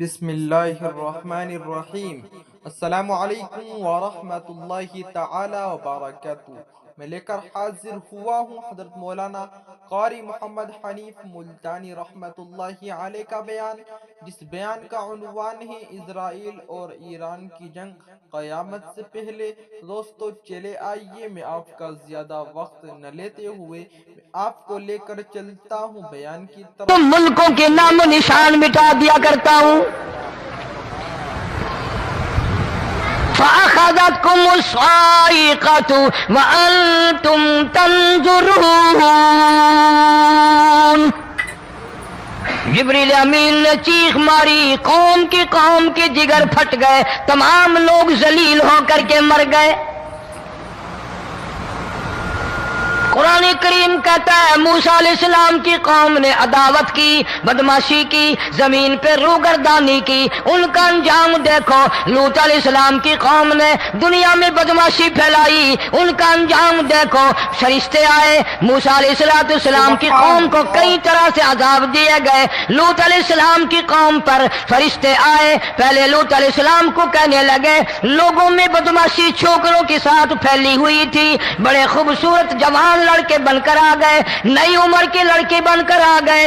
بسم اللہ الرحمن الرحیم۔ السلام علیکم ورحمۃ اللہ تعالی وبرکاتہ۔ میں لے کر حاضر ہوا ہوں حضرت مولانا قاری محمد حنیف ملتانی رحمۃ اللہ علیہ کا بیان، جس بیان کا عنوان ہے اسرائیل اور ایران کی جنگ قیامت سے پہلے۔ دوستو چلے آئیے، میں آپ کا زیادہ وقت نہ لیتے ہوئے میں آپ کو لے کر چلتا ہوں بیان کی طرف۔ تم ملکوں کے نام و نشان مٹا دیا کرتا ہوں۔ فَأَخَذَتْكُمُ الصَّاعِقَةُ وَأَنْتُمْ تَنْظُرُونَ۔ جبریل امین نے چیخ ماری، قوم کے جگر پھٹ گئے، تمام لوگ ذلیل ہو کر کے مر گئے۔ قرآن کریم کہتا ہے موسیٰ علیہ السلام کی قوم نے عداوت کی، بدماشی کی، زمین پہ روگردانی کی، ان کا انجام دیکھو۔ لوط علیہ السلام کی قوم نے دنیا میں بدماشی پھیلائی، ان کا انجام دیکھو۔ فرشتے آئے، موسیٰ علیہ السلام کی قوم کو کئی طرح سے عذاب دیے گئے۔ لوط علیہ السلام کی قوم پر فرشتے آئے، پہلے لوط علیہ السلام کو کہنے لگے، لوگوں میں بدماشی چھوکروں کے ساتھ پھیلی ہوئی تھی، بڑے خوبصورت جوان لڑکے بن کر آ گئے، نئی عمر کے لڑکے بن کر آ گئے۔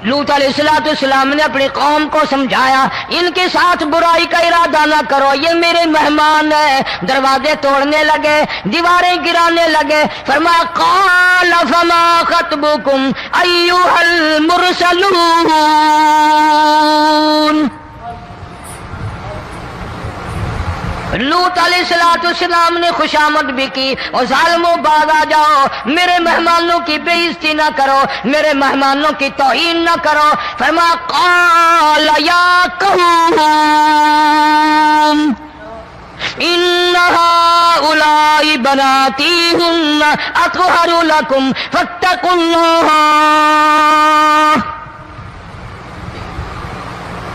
لوط علیہ السلام نے اپنی قوم کو سمجھایا، ان کے ساتھ برائی کا ارادہ نہ کرو، یہ میرے مہمان ہیں۔ دروازے توڑنے لگے، دیواریں گرانے لگے۔ فرمایا قال فما خطبکم ایھا المرسلون۔ لوط علیہ السلام نے خوشامد بھی کی، اور ظالموں باز آ جاؤ، میرے مہمانوں کی بے عزتی نہ کرو، میرے مہمانوں کی توہین نہ کرو۔ فرمایا قال یا قوم ان هؤلاء بناتی ہن اطہر لکم فاتقوا اللہ۔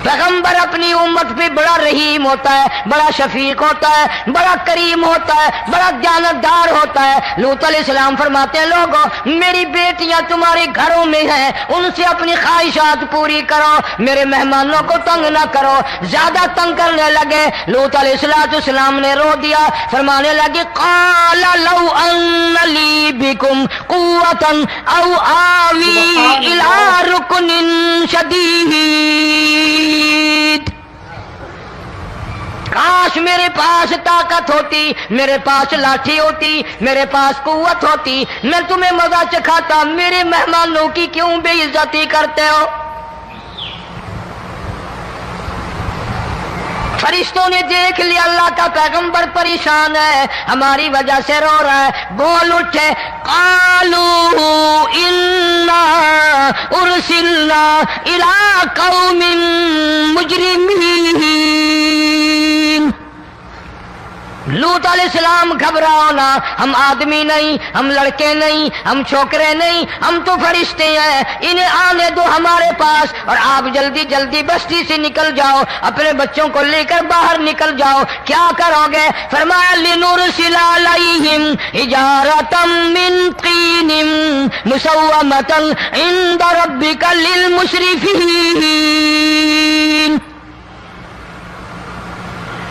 پیغمبر اپنی امت پہ بڑا رحیم ہوتا ہے، بڑا شفیق ہوتا ہے، بڑا کریم ہوتا ہے، بڑا دیانتدار ہوتا ہے۔ لوط علیہ السلام فرماتے ہیں لوگوں، میری بیٹیاں تمہارے گھروں میں ہیں، ان سے اپنی خواہشات پوری کرو، میرے مہمانوں کو تنگ نہ کرو۔ زیادہ تنگ کرنے لگے، لوط علیہ السلام نے رو دیا، فرمانے لگے قال لو ان لی بکم قوۃ او آوی الی رکن شدید۔ کاش میرے پاس طاقت ہوتی، میرے پاس لاٹھی ہوتی، میرے پاس قوت ہوتی، میں تمہیں مزہ چکھاتا۔ میرے مہمانوں کی کیوں بے عزتی کرتے ہو؟ فرشتوں نے دیکھ لیا اللہ کا پیغمبر پریشان ہے، ہماری وجہ سے رو رہا ہے، بول اٹھے قالوا انا ارسلنا الی قوم مجرمین۔ لوط علیہ السلام گھبراؤ نہ، ہم آدمی نہیں، ہم لڑکے نہیں، ہم چھوکرے نہیں، ہم تو فرشتے ہیں، انہیں آنے دو ہمارے پاس، اور آپ جلدی جلدی بستی سے نکل جاؤ، اپنے بچوں کو لے کر باہر نکل جاؤ۔ کیا کرو گے؟ فرمایا لنرسل علیہم حجارۃ من طین مسومۃ عند ربک للمسرفین۔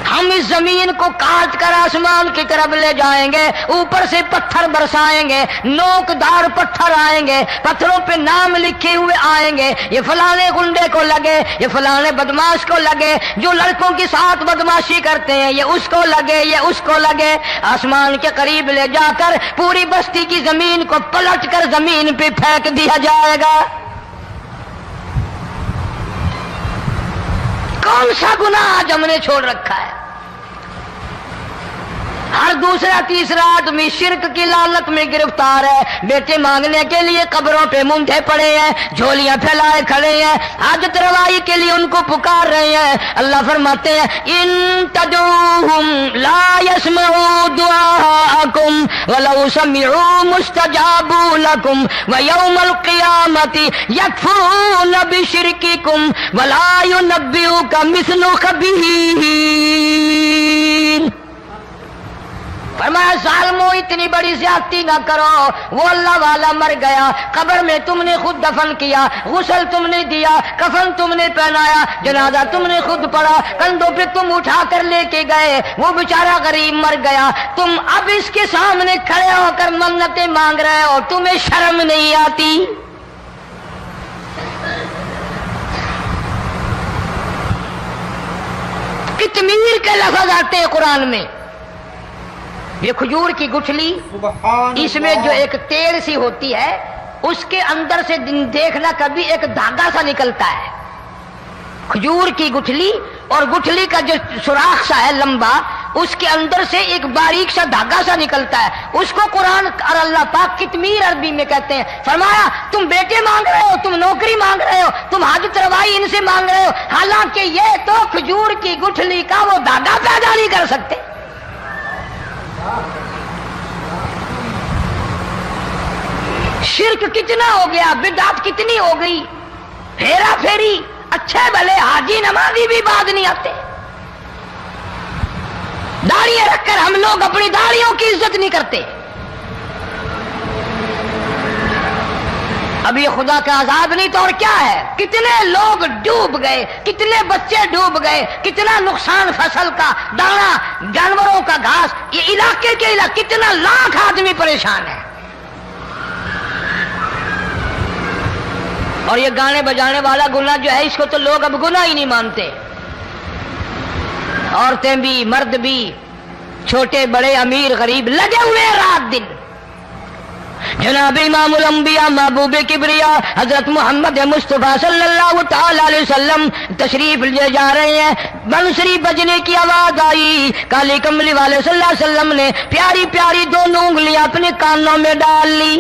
ہم اس زمین کو کاٹ کر آسمان کی طرف لے جائیں گے، اوپر سے پتھر برسائیں گے، نوکدار پتھر آئیں گے، پتھروں پہ نام لکھے ہوئے آئیں گے، یہ فلانے گنڈے کو لگے، یہ فلانے بدماش کو لگے، جو لڑکوں کے ساتھ بدماشی کرتے ہیں یہ اس کو لگے، یہ اس کو لگے۔ آسمان کے قریب لے جا کر پوری بستی کی زمین کو پلٹ کر زمین پہ پھینک دیا جائے گا۔ کون سا گناہ آج ہم نے چھوڑ رکھا ہے؟ ہر دوسرا تیسرا آدمی شرک کی لعنت میں گرفتار ہے، بیٹے مانگنے کے لیے قبروں پہ مونڈے پڑے ہیں، جھولیاں پھیلائے کھڑے ہیں، حاجت روائی کے لیے ان کو پکار رہے ہیں۔ اللہ فرماتے ہیں ان تدعوہم لا يسمعوا دعاءکم ولو سمعوا مستجابوا لکم ویوم القیامت یکفرون بشرککم ولا ینبئک مثل خبیر۔ فرمایا ظالمو اتنی بڑی زیادتی نہ کرو، وہ اللہ والا مر گیا، قبر میں تم نے خود دفن کیا، غسل تم نے دیا، کفن تم نے پہنایا، جنازہ تم نے خود پڑھا، کندھوں پہ تم اٹھا کر لے کے گئے، وہ بیچارہ غریب مر گیا، تم اب اس کے سامنے کھڑے ہو کر منتیں مانگ رہے ہو، تمہیں شرم نہیں آتی؟ کتمیر کے لفظ آتے ہیں قرآن میں، یہ کھجور کی گٹھلی، اس میں جو ایک تیل سی ہوتی ہے، اس کے اندر سے دیکھنا کبھی ایک دھاگا سا نکلتا ہے، کھجور کی گٹھلی، اور گٹھلی کا جو سوراخ سا ہے لمبا، اس کے اندر سے ایک باریک سا دھاگا سا نکلتا ہے، اس کو قرآن اور اللہ پاک کتمیر عربی میں کہتے ہیں۔ فرمایا تم بیٹے مانگ رہے ہو، تم نوکری مانگ رہے ہو، تم حاجت روائی ان سے مانگ رہے ہو، حالانکہ یہ تو کھجور کی گٹھلی کا وہ دھاگا پیدا نہیں کر سکتے۔ شرک کتنا ہو گیا، بدعت کتنی ہو گئی، ہیرا پھیری، اچھے بھلے حاجی نمازی بھی بعد نہیں آتے، داڑیاں رکھ کر ہم لوگ اپنی داڑیوں کی عزت نہیں کرتے۔ اب یہ خدا کا عذاب نہیں تو اور کیا ہے؟ کتنے لوگ ڈوب گئے، کتنے بچے ڈوب گئے، کتنا نقصان فصل کا، دانا، جانوروں کا گھاس، یہ علاقے کے علاقے کتنا لاکھ آدمی پریشان ہے۔ اور یہ گانے بجانے والا گناہ جو ہے، اس کو تو لوگ اب گناہ ہی نہیں مانتے، عورتیں بھی مرد بھی، چھوٹے بڑے امیر غریب لگے ہوئے رات دن۔ جناب امام الانبیاء محبوب کبریا حضرت محمد مصطفیٰ صلی اللہ تعالی علیہ وسلم تشریف لے جا رہے ہیں، بنسری بجنے کی آواز آئی، کالی کملی والے صلی اللہ علیہ وسلم نے پیاری پیاری دونوں انگلیاں اپنے کانوں میں ڈال لی۔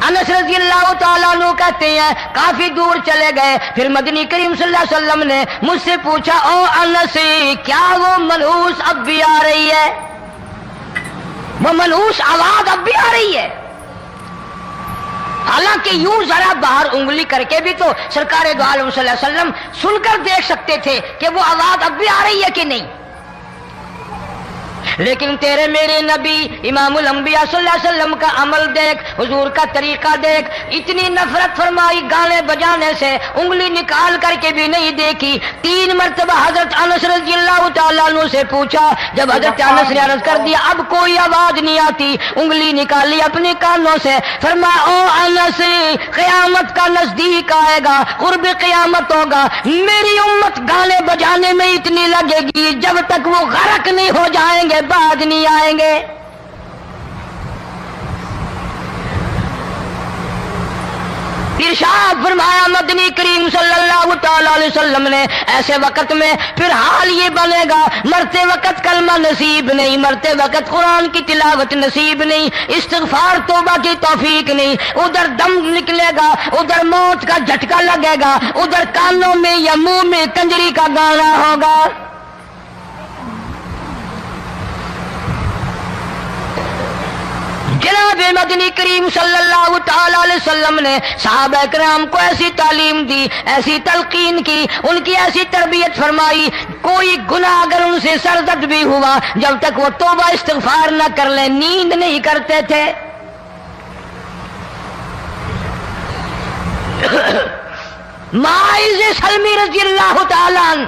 انس رضی اللہ تعالیٰ عنہ کہتے ہیں کافی دور چلے گئے، پھر مدنی کریم صلی اللہ علیہ وسلم نے مجھ سے پوچھا، او انس کیا وہ منحوس اب بھی آ رہی ہے؟ وہ منحوس آواز اب بھی آ رہی ہے؟ حالانکہ یوں ذرا باہر انگلی کر کے بھی تو سرکار دو عالم صلی اللہ علیہ وسلم سن کر دیکھ سکتے تھے کہ وہ آواز اب بھی آ رہی ہے کہ نہیں، لیکن تیرے میرے نبی امام الانبیاء صلی اللہ علیہ وسلم کا عمل دیکھ، حضور کا طریقہ دیکھ، اتنی نفرت فرمائی گانے بجانے سے، انگلی نکال کر کے بھی نہیں دیکھی۔ 3 مرتبہ حضرت انس رضی اللہ تعالیٰ عنہ سے پوچھا، جب حضرت انس نے عرض کر دیا اب کوئی آواز نہیں آتی، انگلی نکالی اپنے کانوں سے، فرمایا او انس قیامت کا نزدیک آئے گا، قرب قیامت ہوگا، میری امت گانے بجانے میں اتنی لگے گی جب تک وہ غرق نہیں ہو جائیں گے بعد نہیں آئیں گے۔ ارشاد فرمایا مدنی کریم صلی اللہ تعالی علیہ وسلم نے، ایسے وقت میں پھر حال یہ بنے گا، مرتے وقت کلمہ نصیب نہیں، مرتے وقت قرآن کی تلاوت نصیب نہیں، استغفار توبہ کی توفیق نہیں، ادھر دم نکلے گا، ادھر موت کا جھٹکا لگے گا، ادھر کانوں میں یا منہ میں کنجری کا گانا ہوگا۔ جناب مدنی کریم صلی اللہ تعالی علیہ وسلم نے صحابہ کرام کو ایسی تعلیم دی، ایسی تلقین کی، ان کی ایسی تربیت فرمائی، کوئی گناہ اگر ان سے سرزد بھی ہوا جب تک وہ توبہ استغفار نہ کر لیں نیند نہیں کرتے تھے۔ معاذ سلمی رضی اللہ تعالیٰ عنہ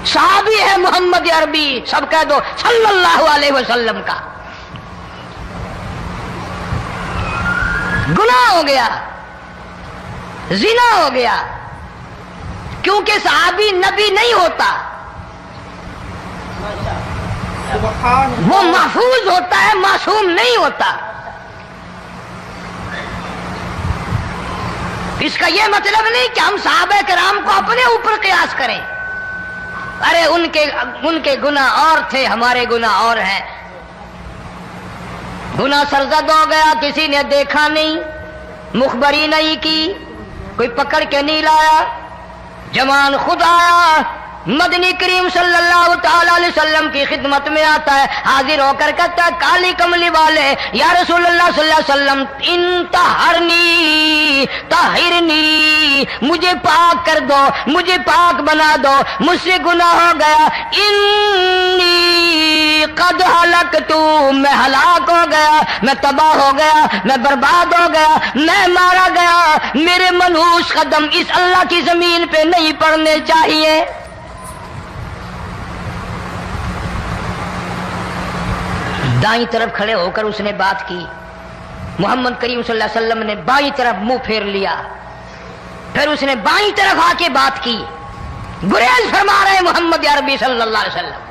صحابی ہے محمد عربی، سب کہہ دو صلی اللہ علیہ وسلم کا، گناہ ہو گیا، زنا ہو گیا، کیونکہ صحابی نبی نہیں ہوتا، وہ محفوظ ہوتا ہے، معصوم نہیں ہوتا۔ اس کا یہ مطلب نہیں کہ ہم صحابہ کرام کو اپنے اوپر قیاس کریں، ارے ان کے گناہ اور تھے، ہمارے گناہ اور ہیں۔ گناہ سرزد ہو گیا، کسی نے دیکھا نہیں، مخبری نہیں کی، کوئی پکڑ کے نہیں لایا، جوان خود آیا، مدنی کریم صلی اللہ تعالی علیہ وسلم کی خدمت میں آتا ہے، حاضر ہو کر کہتا ہے کالی کملی والے یا رسول اللہ صلی اللہ علیہ وسلم انطہرنی طہرنی، مجھے پاک کر دو، مجھے پاک بنا دو، مجھ سے گناہ ہو گیا، انی قد ہلکت، میں ہلاک ہو گیا، میں تباہ ہو گیا، میں برباد ہو گیا، میں مارا گیا، میرے منحوس قدم اس اللہ کی زمین پہ نہیں پڑنے چاہیے۔ دائیں طرف کھڑے ہو کر اس نے بات کی، محمد کریم صلی اللہ علیہ وسلم نے بائیں طرف منہ پھیر لیا، پھر اس نے بائیں طرف آ کے بات کی، گریز فرما رہے محمد عربی صلی اللہ علیہ وسلم،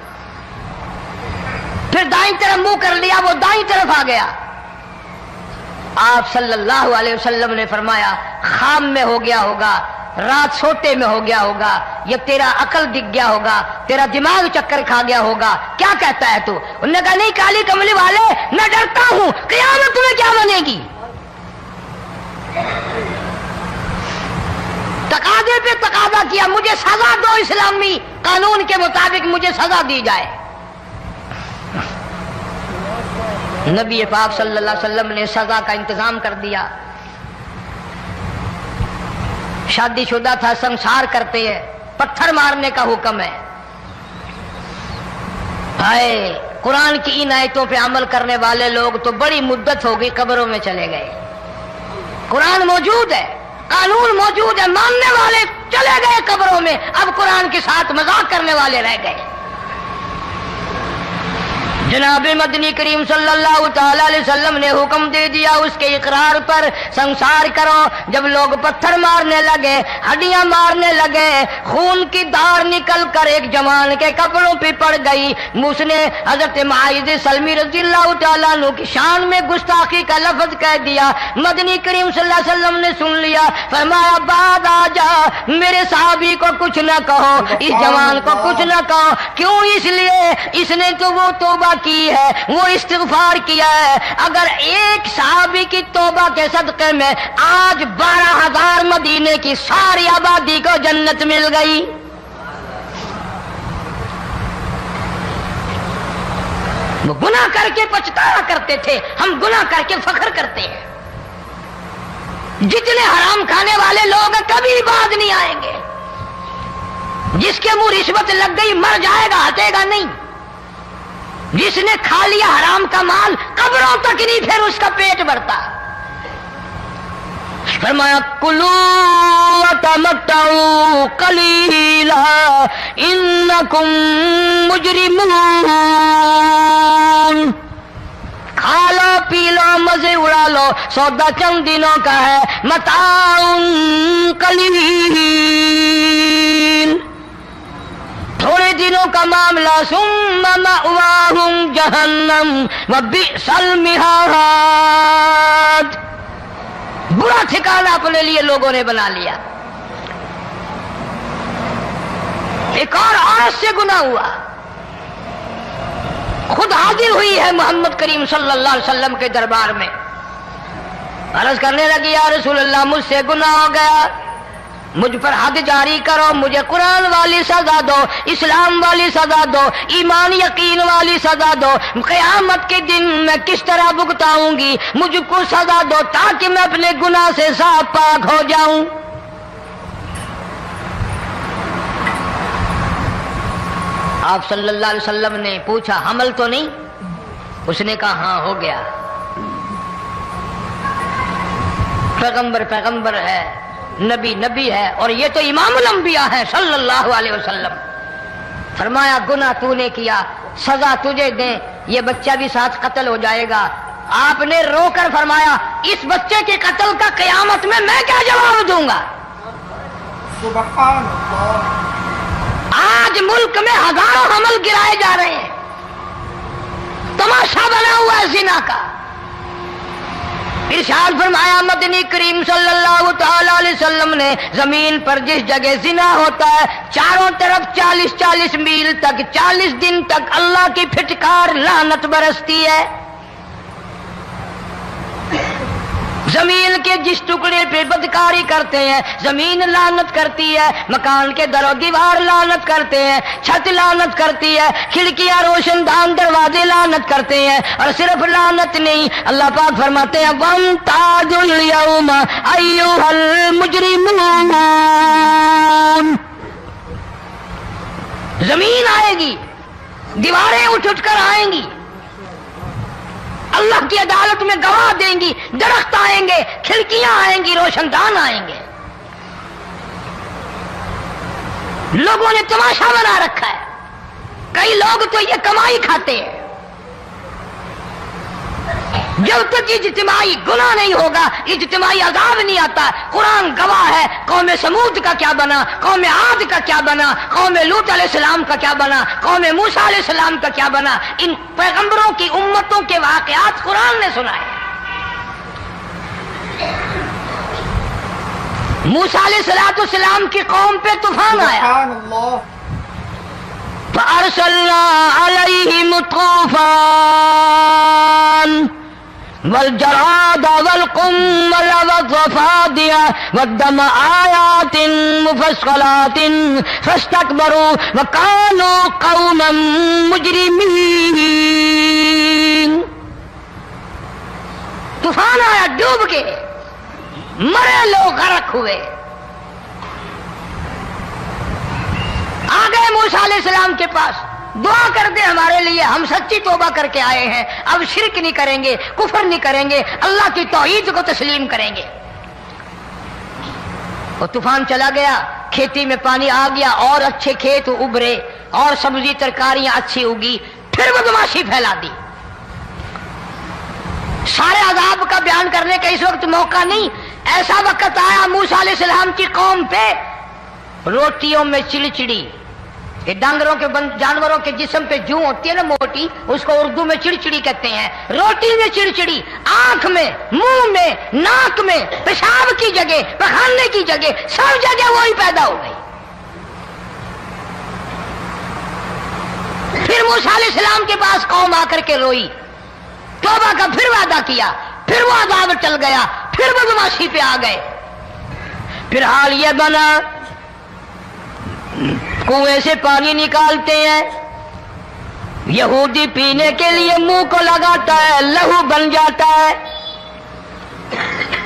پھر دائیں طرف منہ کر لیا، وہ دائیں طرف آ گیا۔ آپ صلی اللہ علیہ وسلم نے فرمایا خواب میں ہو گیا ہوگا، رات سوتے میں ہو گیا ہوگا، یا تیرا عقل دکھ گیا ہوگا، تیرا دماغ چکر کھا گیا ہوگا، کیا کہتا ہے تو؟ انہوں نے کہا نہیں کالی کملی والے، میں ڈرتا ہوں قیامت میں کیا بنے گی۔ تقاضے پہ تقاضا کیا، مجھے سزا دو، اسلامی قانون کے مطابق مجھے سزا دی جائے۔ نبی پاک صلی اللہ علیہ وسلم نے سزا کا انتظام کر دیا۔ شادی شدہ تھا، سنسار کرتے ہیں، پتھر مارنے کا حکم ہے۔ ہائے قرآن کی ان آیتوں پہ عمل کرنے والے لوگ تو بڑی مدت ہو گئی قبروں میں چلے گئے۔ قرآن موجود ہے، قانون موجود ہے، ماننے والے چلے گئے قبروں میں، اب قرآن کے ساتھ مذاق کرنے والے رہ گئے۔ جناب مدنی کریم صلی اللہ تعالی علیہ وسلم نے حکم دے دیا اس کے اقرار پر سنسار کرو۔ جب لوگ پتھر مارنے لگے، ہڈیاں مارنے لگے، خون کی دھار نکل کر ایک جوان کے کپڑوں پہ پڑ گئی، اس نے حضرت معاذ سلمی رضی اللہ تعالیٰ عنہ کی شان میں گستاخی کا لفظ کہہ دیا۔ مدنی کریم صلی اللہ علیہ وسلم نے سن لیا، فرمایا بعد آ جا، میرے صحابی کو کچھ نہ کہو، اس جوان کو کچھ نہ کہو۔ کیوں؟ اس لیے اس نے تو وہ توبہ کی ہے، وہ استغفار کیا ہے۔ اگر ایک صحابی کی توبہ کے صدقے میں آج 12,000 مدینے کی ساری آبادی کو جنت مل گئی۔ وہ گناہ کر کے پچھتایا کرتے تھے، ہم گناہ کر کے فخر کرتے ہیں۔ جتنے حرام کھانے والے لوگ کبھی بعد نہیں آئیں گے۔ جس کے منہ رشوت لگ گئی مر جائے گا، ہٹے گا نہیں۔ جس نے کھا لیا حرام کا مال قبروں تک نہیں پھر اس کا پیٹ بھرتا۔ فرمایا کلو وتمتعوا قلیلا انکم مجرمون، کھا لو پی لو مزے اڑا لو، سودا چند دنوں کا ہے، متاع قلیل، تھوڑے دنوں کا معاملہ، ثم مأواہم جہنم وبئس المہاد، برا ٹھکانہ اپنے لیے لوگوں نے بنا لیا۔ ایک اور عورت سے گناہ ہوا، خود حاضر ہوئی ہے محمد کریم صلی اللہ علیہ وسلم کے دربار میں، عرض کرنے لگی یا رسول اللہ مجھ سے گناہ ہو گیا، مجھ پر حد جاری کرو، مجھے قرآن والی سزا دو، اسلام والی سزا دو، ایمان یقین والی سزا دو، قیامت کے دن میں کس طرح بھگتاؤں گی، مجھ کو سزا دو تاکہ میں اپنے گناہ سے صاف پاک ہو جاؤں۔ آپ صلی اللہ علیہ وسلم نے پوچھا حمل تو نہیں؟ اس نے کہا ہاں ہو گیا۔ پیغمبر ہے، نبی ہے، اور یہ تو امام الانبیاء ہے صلی اللہ علیہ وسلم۔ فرمایا گناہ تو نے کیا، سزا تجھے دیں، یہ بچہ بھی ساتھ قتل ہو جائے گا۔ آپ نے رو کر فرمایا اس بچے کے قتل کا قیامت میں کیا جواب دوں گا؟ سبحان اللہ۔ آج ملک میں ہزاروں حمل گرائے جا رہے ہیں، تماشا بنا ہوا ہے زنا کا۔ ارشاد فرمایا مدنی کریم صلی اللہ تعالی علیہ وسلم نے زمین پر جس جگہ زنا ہوتا ہے چاروں طرف 40 میل تک 40 دن تک اللہ کی پھٹکار لعنت برستی ہے۔ زمین کے جس ٹکڑے پہ بدکاری کرتے ہیں زمین لعنت کرتی ہے، مکان کے در و دیوار لعنت کرتے ہیں، چھت لعنت کرتی ہے، کھڑکیاں روشن دان دروازے لعنت کرتے ہیں، اور صرف لعنت نہیں، اللہ پاک فرماتے ہیں وَامْتَازُوا الْيَوْمَ أَيُّهَا الْمُجْرِمُونَ، زمین آئے گی، دیواریں اٹھ اٹھ کر آئیں گی، اللہ کی عدالت میں گواہ دیں گی، درخت آئیں گے، کھڑکیاں آئیں گی، روشن دان آئیں گے. لوگوں نے تماشا بنا رکھا ہے، کئی لوگ تو یہ کمائی کھاتے ہیں. جب تک اجتماعی گناہ نہیں ہوگا اجتماعی عذاب نہیں آتا. قرآن گواہ ہے، قوم سمود کا کیا بنا، قوم عاد کا کیا بنا، قوم لوط علیہ السلام کا کیا بنا، قوم موسیٰ علیہ السلام کا کیا بنا. ان پیغمبروں کی امتوں کے واقعات قرآن نے سنائے. موسیٰ علیہ السلام کی قوم پہ طوفان آیا، سبحان اللہ. فَأَرْسَلْنَا عَلَيْهِمُ الطُّوفَانَ والجراد والقمل والضفادع والدم آيات مفصلات فاستكبروا وكانوا قوما مجرمين. طوفان آیا، ڈوب کے مرے لوگ، غرق ہوئے. آ گئے موسیٰ علیہ السلام کے پاس، دعا کر دے ہمارے لیے، ہم سچی توبہ کر کے آئے ہیں، اب شرک نہیں کریں گے، کفر نہیں کریں گے، اللہ کی توحید کو تسلیم کریں گے. اور طوفان چلا گیا، کھیتی میں پانی آ گیا، اور اچھے کھیت ابھرے، اور سبزی ترکاریاں اچھی اگی. پھر بدماشی پھیلا دی. سارے عذاب کا بیان کرنے کا اس وقت موقع نہیں. ایسا وقت آیا موسیٰ علیہ السلام کی قوم پہ، روٹیوں میں چڑچڑی. یہ ڈانگروں کے جانوروں کے جسم پہ جوں ہوتی ہے نا موٹی، اس کو اردو میں چڑچڑی کہتے ہیں. روٹی میں چڑچڑی، آنکھ میں، منہ میں، ناک میں، پیشاب کی جگہ، پخانے کی جگہ، سب جگہ وہی پیدا ہو گئی. پھر موسیٰ علیہ السلام کے پاس قوم آ کر کے روئی، توبہ کا پھر وعدہ کیا، پھر وہ عذاب چل گیا، پھر بدماشی پہ آ گئے. پھر حال یہ بنا، کنویں سے پانی نکالتے ہیں، یہودی پینے کے لیے منہ کو لگاتا ہے، لہو بن جاتا ہے.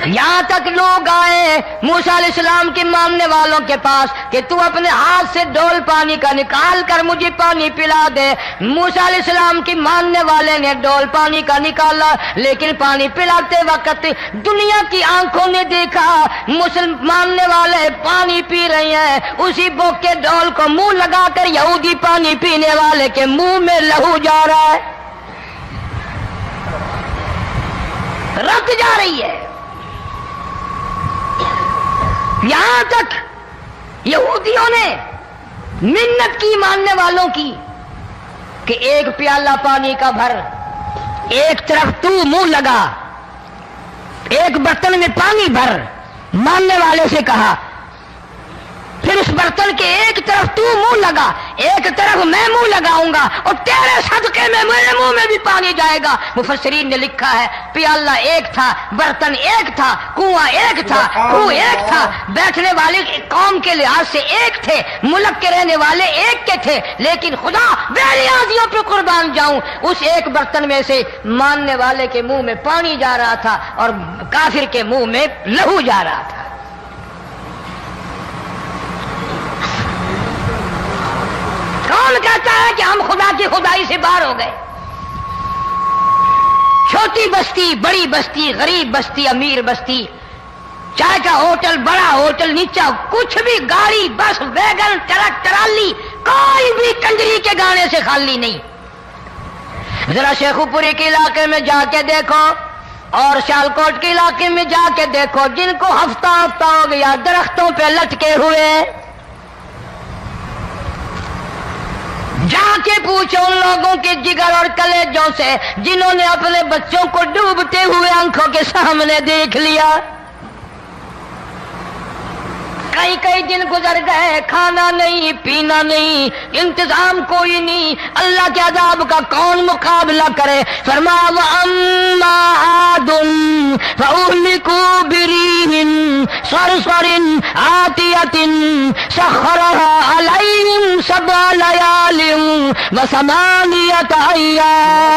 یہاں تک لوگ آئے موسیٰ علیہ السلام کے ماننے والوں کے پاس کہ تو اپنے ہاتھ سے ڈول پانی کا نکال کر مجھے پانی پلا دے. موسیٰ علیہ السلام کی ماننے والے نے ڈول پانی کا نکالا، لیکن پانی پلاتے وقت دنیا کی آنکھوں نے دیکھا ماننے والے پانی پی رہے ہیں، اسی بوک کے ڈول کو منہ لگا کر یہودی پانی پینے والے کے منہ میں لہو جا رہا ہے، رت جا رہی ہے. یہاں تک یہودیوں نے منت کی ماننے والوں کی کہ ایک پیالہ پانی کا بھر، ایک طرف تو منہ لگا، ایک برتن میں پانی بھر. ماننے والے سے کہا، پھر اس برتن کے ایک طرف تو منہ لگا، ایک طرف میں منہ لگاؤں گا، اور تیرے صدقے میں میرے منہ میں بھی پانی جائے گا. مفسرین نے لکھا ہے پیالہ ایک تھا، برتن ایک تھا، کنواں ایک تھا، کنواں ایک تھا، بیٹھنے والے قوم کے لحاظ سے ایک تھے، ملک کے رہنے والے ایک کے تھے، لیکن خدا بے نیازیوں پہ قربان جاؤں، اس ایک برتن میں سے ماننے والے کے منہ میں پانی جا رہا تھا اور کافر کے منہ میں لہو جا رہا تھا. کون کہتا ہے کہ ہم خدا کی خدائی سے باہر ہو گئے؟ چھوٹی بستی، بڑی بستی، غریب بستی، امیر بستی، چائے کا ہوٹل، بڑا ہوٹل، نیچا کچھ بھی، گاڑی، بس، ویگن، ٹرک، ٹرالی، کوئی بھی کنجری کے گانے سے خالی نہیں. ذرا شیخو پوری کے علاقے میں جا کے دیکھو اور سیالکوٹ کے علاقے میں جا کے دیکھو، جن کو ہفتہ ہفتہ ہو گیا درختوں پہ لٹکے ہوئے، جا کے پوچھو ان لوگوں کے جگر اور کلیجوں سے جنہوں نے اپنے بچوں کو ڈوبتے ہوئے آنکھوں کے سامنے دیکھ لیا. کئی دن گزر گئے، کھانا نہیں، پینا نہیں، انتظام کوئی نہیں، اللہ کے عذاب کا کون مقابلہ کرے؟ فرمایا وَأَمَّا عَادٌ فَأُهْلِكُوا بِرِيحٍ صَرْصَرٍ عَاتِيَةٍ سَخَّرَهَا عَلَيْهِمْ 7 لَيَالٍ و8 أَيَّامٍ.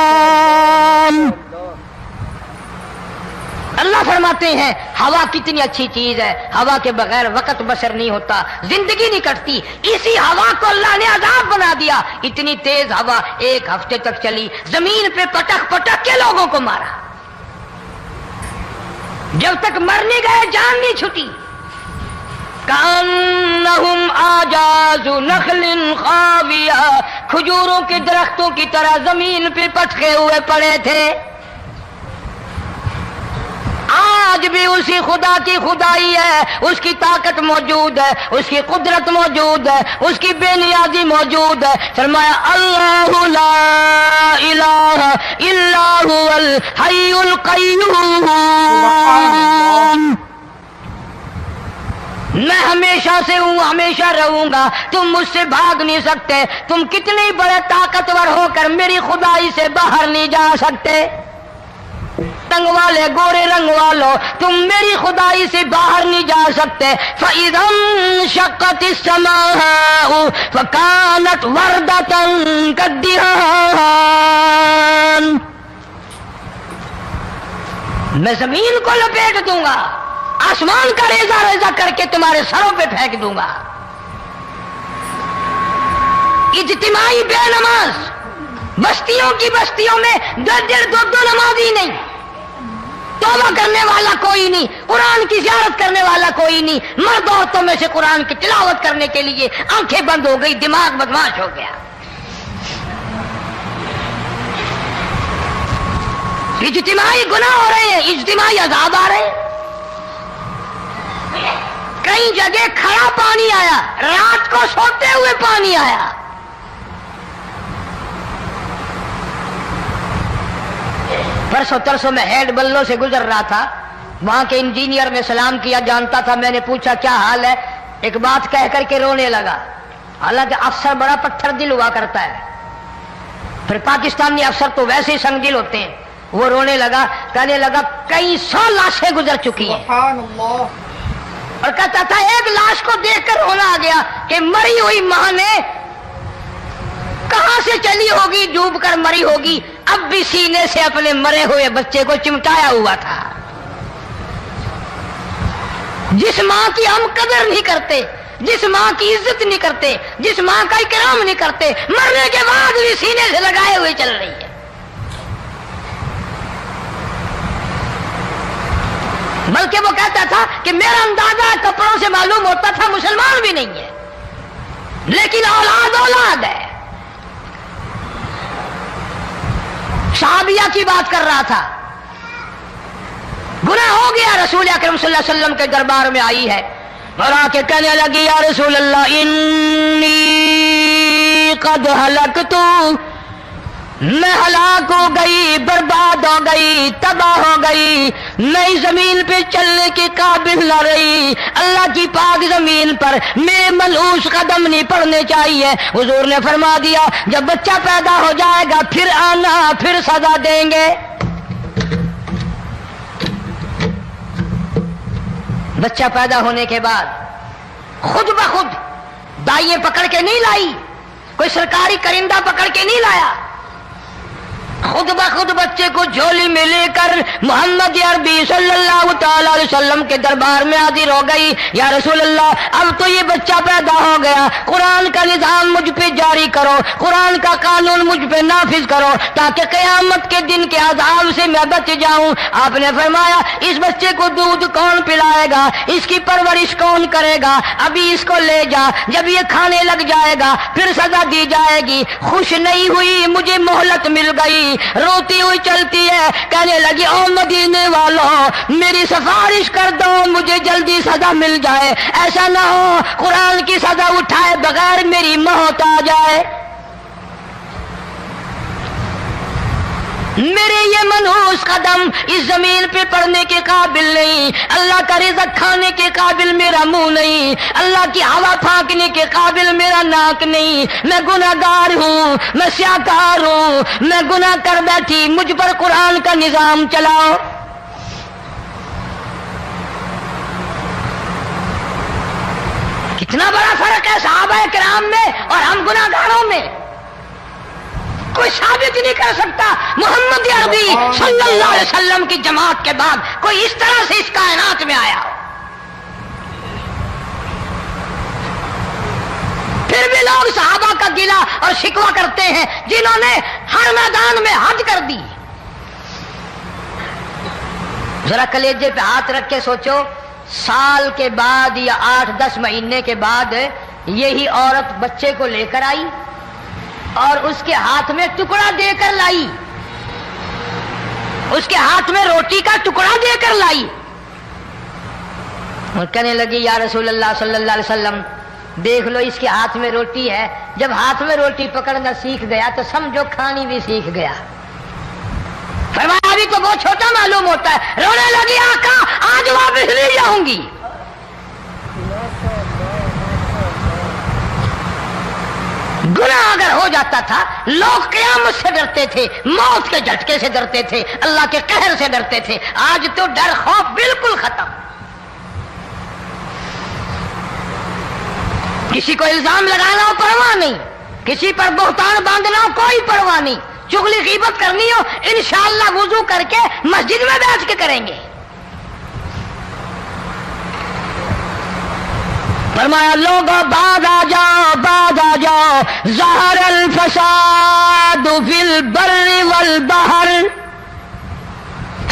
اللہ فرماتے ہیں ہوا کتنی اچھی چیز ہے، ہوا کے بغیر وقت بسر نہیں ہوتا، زندگی نہیں کٹتی، اسی ہوا کو اللہ نے عذاب بنا دیا۔ اتنی تیز ہوا 1 ہفتے تک چلی، زمین پہ پٹک پٹک کے لوگوں کو مارا، جب تک مر نہیں گئے جان نہیں چھٹی۔ کأنہم اعجاز نخل خاویہ، کھجوروں کے درختوں کی طرح زمین پہ پٹکے ہوئے پڑے تھے۔ آج بھی اسی خدا کی خدائی ہے، اس کی طاقت موجود ہے، اس کی قدرت موجود ہے، اس کی بے نیازی موجود ہے۔ فرمایا اللہ لا الہ الا هو الحی القیوم، میں ہمیشہ سے ہوں، ہمیشہ رہوں گا، تم مجھ سے بھاگ نہیں سکتے، تم کتنی بڑے طاقتور ہو کر میری خدائی سے باہر نہیں جا سکتے۔ رنگ والے، گورے رنگ والو، تم میری خدائی سے باہر نہیں جا سکتے۔ فَإِذَا انشَقَّتِ السَّمَاءُ فَكَانَتْ وَرْدَةً كَالدِّهَانِ، میں زمین کو لپیٹ دوں گا، آسمان کا ریزہ ریزہ کر کے تمہارے سروں پہ پھینک دوں گا۔ اجتماعی بے نماز، بستیوں کی بستیوں میں 1.5-2 نمازی نہیں، توبہ کرنے والا کوئی نہیں، قرآن کی زیارت کرنے والا کوئی نہیں، مرد عورتوں میں سے قرآن کی تلاوت کرنے کے لیے آنکھیں بند ہو گئی، دماغ بدماش ہو گیا۔ اجتماعی گناہ ہو رہے ہیں، اجتماعی عذاب آ رہے ہیں۔ کئی جگہ کھڑا پانی آیا، رات کو سوتے ہوئے پانی آیا۔ پرسوں ترسوں میں ہیڈ بلوں سے گزر رہا تھا، وہاں کے انجینئر نے سلام کیا، جانتا تھا، میں نے پوچھا کیا حال ہے، ایک بات کہہ کر کے رونے لگا، حالانکہ افسر بڑا پتھر دل ہوا کرتا ہے، پھر پاکستانی افسر تو ویسے ہی سنگ دل ہوتے ہیں۔ وہ رونے لگا، کہنے لگا کئی 100 لاشیں گزر چکی ہیں، سبحان اللہ، اور کہتا تھا ایک لاش کو دیکھ کر رونا آ گیا کہ مری ہوئی ماں نے کہاں سے چلی ہوگی، ڈوب کر مری ہوگی، اب بھی سینے سے اپنے مرے ہوئے بچے کو چمٹایا ہوا تھا۔ جس ماں کی ہم قدر نہیں کرتے، جس ماں کی عزت نہیں کرتے، جس ماں کا اکرام نہیں کرتے، مرنے کے بعد بھی سینے سے لگائے ہوئے چل رہی ہے۔ بلکہ وہ کہتا تھا کہ میرا اندازہ کپڑوں سے معلوم ہوتا تھا مسلمان بھی نہیں ہے، لیکن اولاد اولاد ہے۔ صحابیہ کی بات کر رہا تھا، گناہ ہو گیا، رسول اکرم صلی اللہ علیہ وسلم کے دربار میں آئی ہے اور آ کے کہنے لگی یا رسول اللہ انی قد ہلکت، میں ہلاک ہو گئی، برباد ہو گئی، تباہ ہو گئی، میں زمین پہ چلنے کے قابل نہ رہی، اللہ کی پاک زمین پر میرے ملعوس قدم نہیں پڑنے چاہیے۔ حضور نے فرما دیا جب بچہ پیدا ہو جائے گا پھر آنا، پھر سزا دیں گے۔ بچہ پیدا ہونے کے بعد خود بخود دائیں پکڑ کے نہیں لائی، کوئی سرکاری کرندہ پکڑ کے نہیں لایا، خود بخود بچے کو جھولی میں لے کر محمد عربی صلی اللہ تعالی علیہ وسلم کے دربار میں حاضر ہو گئی۔ یا رسول اللہ اب تو یہ بچہ پیدا ہو گیا، قرآن کا نظام مجھ پہ جاری کرو، قرآن کا قانون مجھ پہ نافذ کرو تاکہ قیامت کے دن کے عذاب سے میں بچ جاؤں۔ آپ نے فرمایا اس بچے کو دودھ کون پلائے گا، اس کی پرورش کون کرے گا، ابھی اس کو لے جا، جب یہ کھانے لگ جائے گا پھر سزا دی جائے گی۔ خوش نہیں ہوئی، مجھے مہلت مل گئی، روتی ہوئی چلتی ہے، کہنے لگی او مدینے والوں میری سفارش کر دو، مجھے جلدی سزا مل جائے، ایسا نہ ہو قرآن کی سزا اٹھائے بغیر میری موت آ جائے۔ میرے یہ منحوس قدم اس زمین پہ پڑنے کے قابل نہیں، اللہ کا رزق کھانے کے قابل میرا منہ نہیں، اللہ کی ہوا پھانکنے کے قابل میرا ناک نہیں، میں گناہگار ہوں، میں سیاکار ہوں، میں گناہ کر بیٹھی، مجھ پر قرآن کا نظام چلاؤ۔ کتنا بڑا فرق ہے صحابہ کرام میں اور ہم گناہگاروں میں۔ کوئی ثابت نہیں کر سکتا محمد عربی صلی اللہ علیہ وسلم کی جماعت کے بعد کوئی اس طرح سے اس کائنات میں آیا ہو۔ پھر بھی لوگ صحابہ کا گلہ اور شکوہ کرتے ہیں جنہوں نے ہر میدان میں حج کر دی۔ ذرا کلیجے پہ ہاتھ رکھ کے سوچو، سال کے بعد یا 8-10 مہینے کے بعد یہی عورت بچے کو لے کر آئی اور اس کے ہاتھ میں ٹکڑا دے کر لائی، اس کے ہاتھ میں روٹی کا ٹکڑا دے کر لائی اور کہنے لگی یا رسول اللہ صلی اللہ علیہ وسلم دیکھ لو اس کے ہاتھ میں روٹی ہے۔ جب ہاتھ میں روٹی پکڑنا سیکھ گیا تو سمجھو کھانی بھی سیکھ گیا۔ فرمایا ابھی تو بہت چھوٹا معلوم ہوتا ہے۔ رونے لگی آقا آج واپس نہیں جاؤں گی۔ گناہ اگر ہو جاتا تھا لوگ قیامت سے ڈرتے تھے، موت کے جھٹکے سے ڈرتے تھے، اللہ کے قہر سے ڈرتے تھے۔ آج تو ڈر خوف بالکل ختم۔ کسی کو الزام لگانا ہو پرواہ نہیں، کسی پر بہتان باندھنا ہو کوئی پرواہ نہیں، چغلی غیبت کرنی ہو انشاءاللہ وضو کر کے مسجد میں بیٹھ کے کریں گے۔ فرمایا لوگوں بعد آ جاؤ ظہر الفساد فی البر والبحر،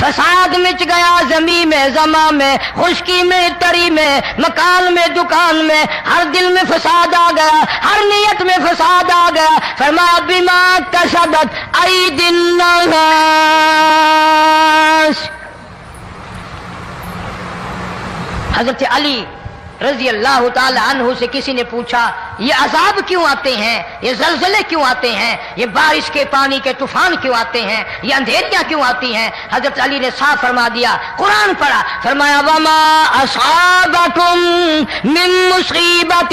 فساد مچ گیا زمین میں، زماں میں، خشکی میں، تری میں، مکان میں، دکان میں، ہر دل میں فساد آ گیا، ہر نیت میں فساد آ گیا۔ فرمایا بما کسبت ایدی الناس۔ حضرت علی رضی اللہ تعالی عنہ سے کسی نے پوچھا یہ عذاب کیوں آتے ہیں، یہ زلزلے کیوں آتے ہیں، یہ بارش کے پانی کے طوفان کیوں آتے ہیں، یہ اندھیریاں کیوں آتی ہیں؟ حضرت علی نے صاف فرما دیا، قرآن پڑھا، فرمایا وما اصابکم من مصیبت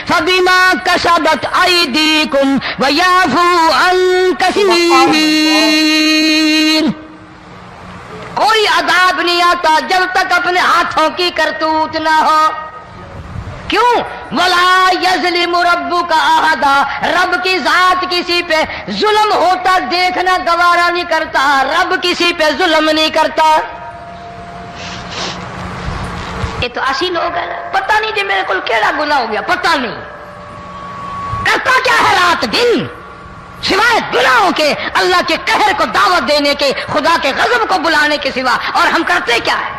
فبما کسبت ایدیکم ویعفو عن کثیر۔ کوئی عذاب نہیں آتا جب تک اپنے ہاتھوں کی کرتوت نہ ہو۔ کیوں؟ وَلَا يَظْلِمُ رَبُّكَ أَحَدًا، رب کی ذات کسی پہ ظلم ہوتا دیکھنا گوارا نہیں کرتا، رب کسی پہ ظلم نہیں کرتا۔ یہ تو ایسی لوگ ہیں پتہ نہیں جی میرے کو کیڑا گناہ ہو گیا، پتہ نہیں کرتا کیا ہے رات دن سوائے گناہوں کے، اللہ کے قہر کو دعوت دینے کے، خدا کے غضب کو بلانے کے سوا، اور ہم کرتے کیا ہے؟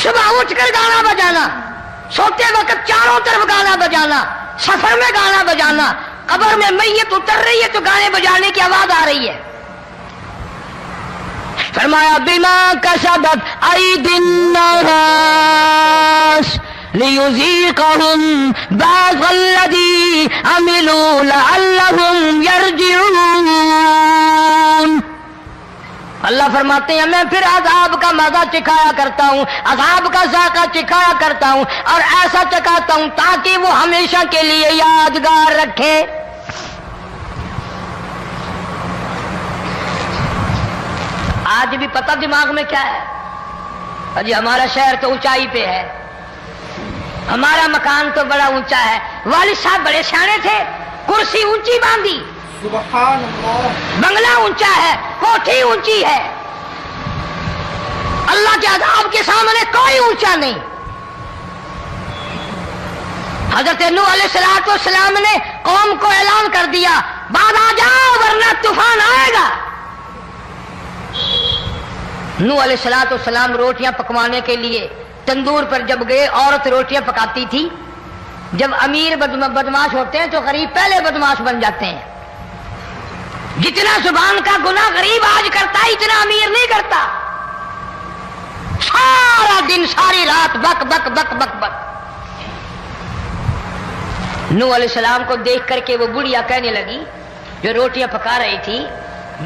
صبح اٹھ کر گانا بجانا، سوتے وقت چاروں طرف گانا بجانا، سفر میں گانا بجانا، قبر میں میت اتر رہی ہے تو گانے بجانے کی آواز آ رہی ہے۔ فرمایا بما کسبت ایدی الناس لیذیقہم بعض الذی عملوا لعلہم یرجعون۔ اللہ فرماتے ہیں میں پھر عذاب کا مزہ چکھایا کرتا ہوں، عذاب کا ذائقہ چکھایا کرتا ہوں، اور ایسا چکھاتا ہوں تاکہ وہ ہمیشہ کے لیے یادگار رکھے۔ آج بھی پتہ دماغ میں کیا ہے؟ جی ہمارا شہر تو اونچائی پہ ہے، ہمارا مکان تو بڑا اونچا ہے، والد صاحب بڑے سیانے تھے، کرسی اونچی باندھی، سبحان اللہ، بنگلہ اونچا ہے، کوٹھی اونچی ہے، اللہ کے عذاب کے سامنے کوئی اونچا نہیں۔ حضرت نوح علیہ السلام نے قوم کو اعلان کر دیا بعد آ جاؤ ورنہ طوفان آئے گا۔ نوح علیہ السلام روٹیاں پکوانے کے لیے تندور پر جب گئے، عورت روٹیاں پکاتی تھی۔ جب امیر بدماش ہوتے ہیں تو غریب پہلے بدماش بن جاتے ہیں۔ جتنا زبان کا گناہ غریب آج کرتا ہے اتنا امیر نہیں کرتا۔ سارا دن ساری رات بک بک بک بک بک۔ نوح علیہ السلام کو دیکھ کر کے وہ بڑھیا کہنے لگی جو روٹیاں پکا رہی تھی،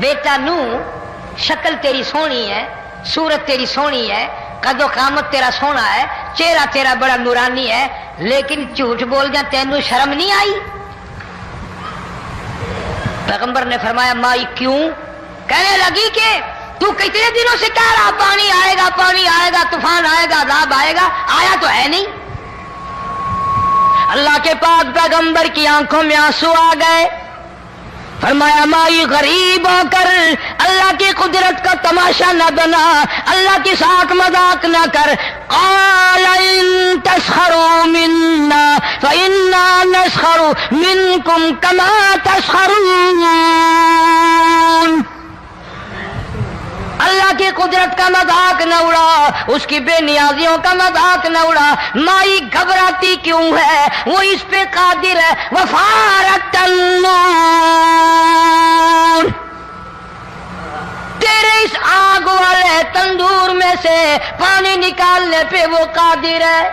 بیٹا نوح شکل تیری سونی ہے، صورت تیری سونی ہے، قد و قامت تیرا سونا ہے، چہرہ تیرا بڑا نورانی ہے، لیکن جھوٹ بول جا تینوں شرم نہیں آئی؟ پیغمبر نے فرمایا مائی کیوں؟ کہنے لگی کہ تو کتنے دنوں سے کہہ رہا پانی آئے گا، طوفان آئے گا، عذاب آئے گا، آیا تو ہے نہیں۔ اللہ کے پاک پیغمبر کی آنکھوں میں آنسو آ گئے. فرمایا مائی غریب ہو کر اللہ کی قدرت کا تماشا نہ بنا، اللہ کی ساتھ مذاق نہ کر. قال ان تسخروا منا فإنا نسخر منكم كما تسخرون. اللہ کی قدرت کا مذاق نہ اڑا، اس کی بے نیازیوں کا مذاق نہ اڑا. مائی گھبراتی کیوں ہے؟ وہ اس پہ قادر ہے. وفارت النور، تیرے اس آگ والے تندور میں سے پانی نکالنے پہ وہ قادر ہے.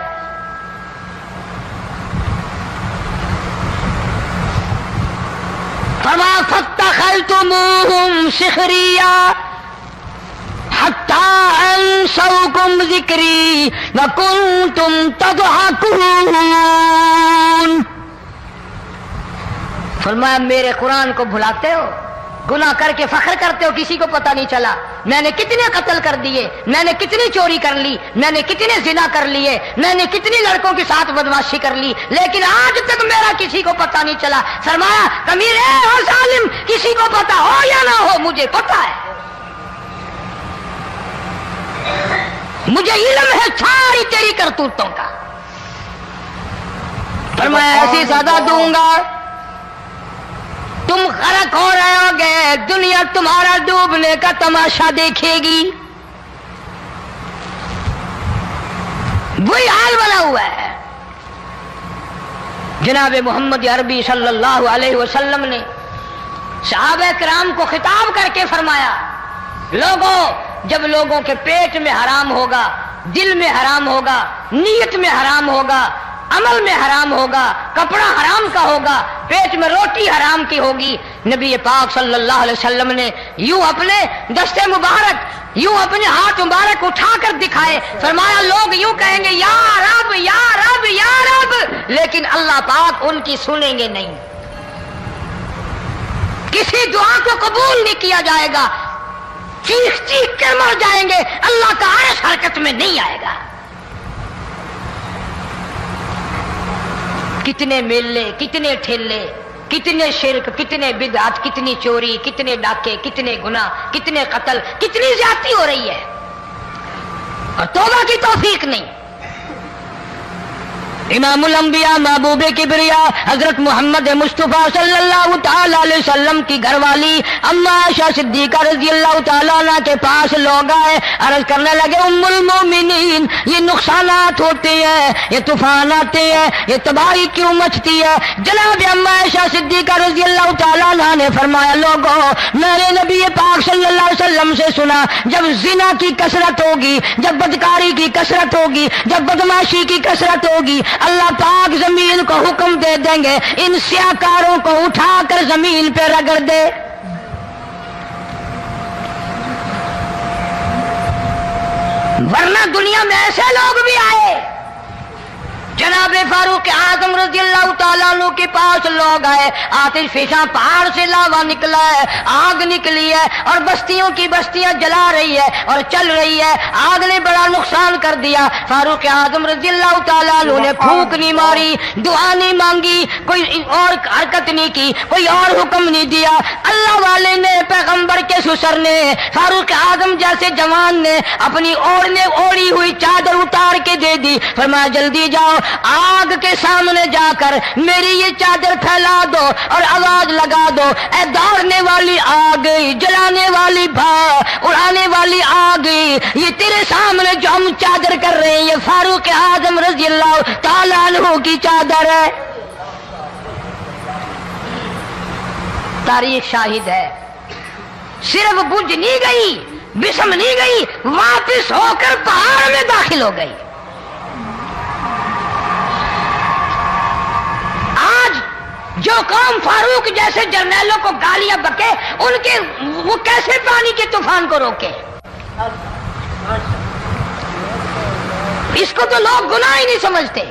فما فاتخذتموہم سخریا حتی انسوکم ذکری وکنتم تضحکون. فرمایا میرے قرآن کو بھلاتے ہو، گناہ کر کے فخر کرتے ہو، کسی کو پتہ نہیں چلا میں نے کتنے قتل کر دیے، میں نے کتنی چوری کر لی، میں نے کتنے زنا کر لیے، میں نے کتنی لڑکوں کے ساتھ بدماشی کر لی، لیکن آج تک میرا کسی کو پتہ نہیں چلا. فرمایا کمینے اور ظالم، کسی کو پتہ ہو یا نہ ہو مجھے پتہ ہے، مجھے علم ہے ساری تیری کرتوتوں کا. فرمایا ایسی سزا دوں گا تم غرق ہو رہے ہو گے، دنیا تمہارا ڈوبنے کا تماشا دیکھے گی. وہی حال بنا ہوا ہے. جناب محمد عربی صلی اللہ علیہ وسلم نے صحابہ کرام کو خطاب کر کے فرمایا لوگوں، جب لوگوں کے پیٹ میں حرام ہوگا، دل میں حرام ہوگا، نیت میں حرام ہوگا، عمل میں حرام ہوگا، کپڑا حرام کا ہوگا، پیٹ میں روٹی حرام کی ہوگی، نبی پاک صلی اللہ علیہ وسلم نے یوں اپنے دستے مبارک، یوں اپنے ہاتھ مبارک اٹھا کر دکھائے. فرمایا لوگ یوں کہیں گے یا رب یا رب یا رب، لیکن اللہ پاک ان کی سنیں گے نہیں، کسی دعا کو قبول نہیں کیا جائے گا، چیخ چیخ کر مر جائیں گے، اللہ کا عرش حرکت میں نہیں آئے گا. کتنے میلے، کتنے ٹھیلے، کتنے شرک، کتنے بدعت، کتنی چوری، کتنے ڈاکے، کتنے گناہ، کتنے قتل، کتنی زیادتی ہو رہی ہے اور توبہ کی توفیق نہیں. امام الانبیاء محبوب کبریا حضرت محمد مصطفیٰ صلی اللہ تعالی علیہ وسلم کی گھر والی اما عائشہ صدیقہ رضی اللہ تعالیٰ عنہ کے پاس لوگ آئے، عرض کرنے لگے ام المومنین یہ نقصانات ہوتے ہیں، یہ طوفان آتے ہیں، یہ تباہی کیوں مچتی ہے؟ جناب اما عائشہ صدیقہ رضی اللہ تعالیٰ عنہ نے فرمایا لوگوں، میں نے نبی پاک صلی اللہ علیہ وسلم سے سنا جب زنا کی کثرت ہوگی، جب بدکاری کی کثرت ہوگی، جب بدماشی کی کثرت ہوگی، اللہ پاک زمین کو حکم دے دیں گے ان سیاکاروں کو اٹھا کر زمین پہ رگڑ دے. ورنہ دنیا میں ایسے لوگ بھی آئے. جناب فاروق اعظم رضی اللہ تعالیٰ عنہ کے پاس لوگ آئے، آتش فشاں پہاڑ سے لاوا نکلا ہے، آگ نکلی ہے اور بستیوں کی بستیاں جلا رہی ہے اور چل رہی ہے، آگ نے بڑا نقصان کر دیا. فاروق اعظم رضی اللہ تعالیٰ عنہ نے پھونک نہیں ماری، دعا نہیں مانگی، کوئی اور حرکت نہیں کی، کوئی اور حکم نہیں دیا. اللہ والے نے، پیغمبر کے سسر نے، فاروق اعظم جیسے جوان نے اپنی اوڑھی ہوئی چادر اتار کے دے دی. فرمایا جلدی جاؤ، آگ کے سامنے جا کر میری یہ چادر پھیلا دو اور آواز لگا دو، اے دوڑنے والی آگ، جلانے والی اڑانے والی آگ، یہ تیرے سامنے جو ہم چادر کر رہے ہیں یہ فاروق اعظم رضی اللہ تعالیٰ عنہ کی چادر ہے. تاریخ شاہد ہے، صرف بجھ نہیں گئی، بسم نہیں گئی، واپس ہو کر پہاڑ میں داخل ہو گئی. جو قوم فاروق جیسے جرنیلوں کو گالیاں بکے، ان کے وہ کیسے پانی کے طوفان کو روکے؟ اس کو تو لوگ گناہ ہی نہیں سمجھتے.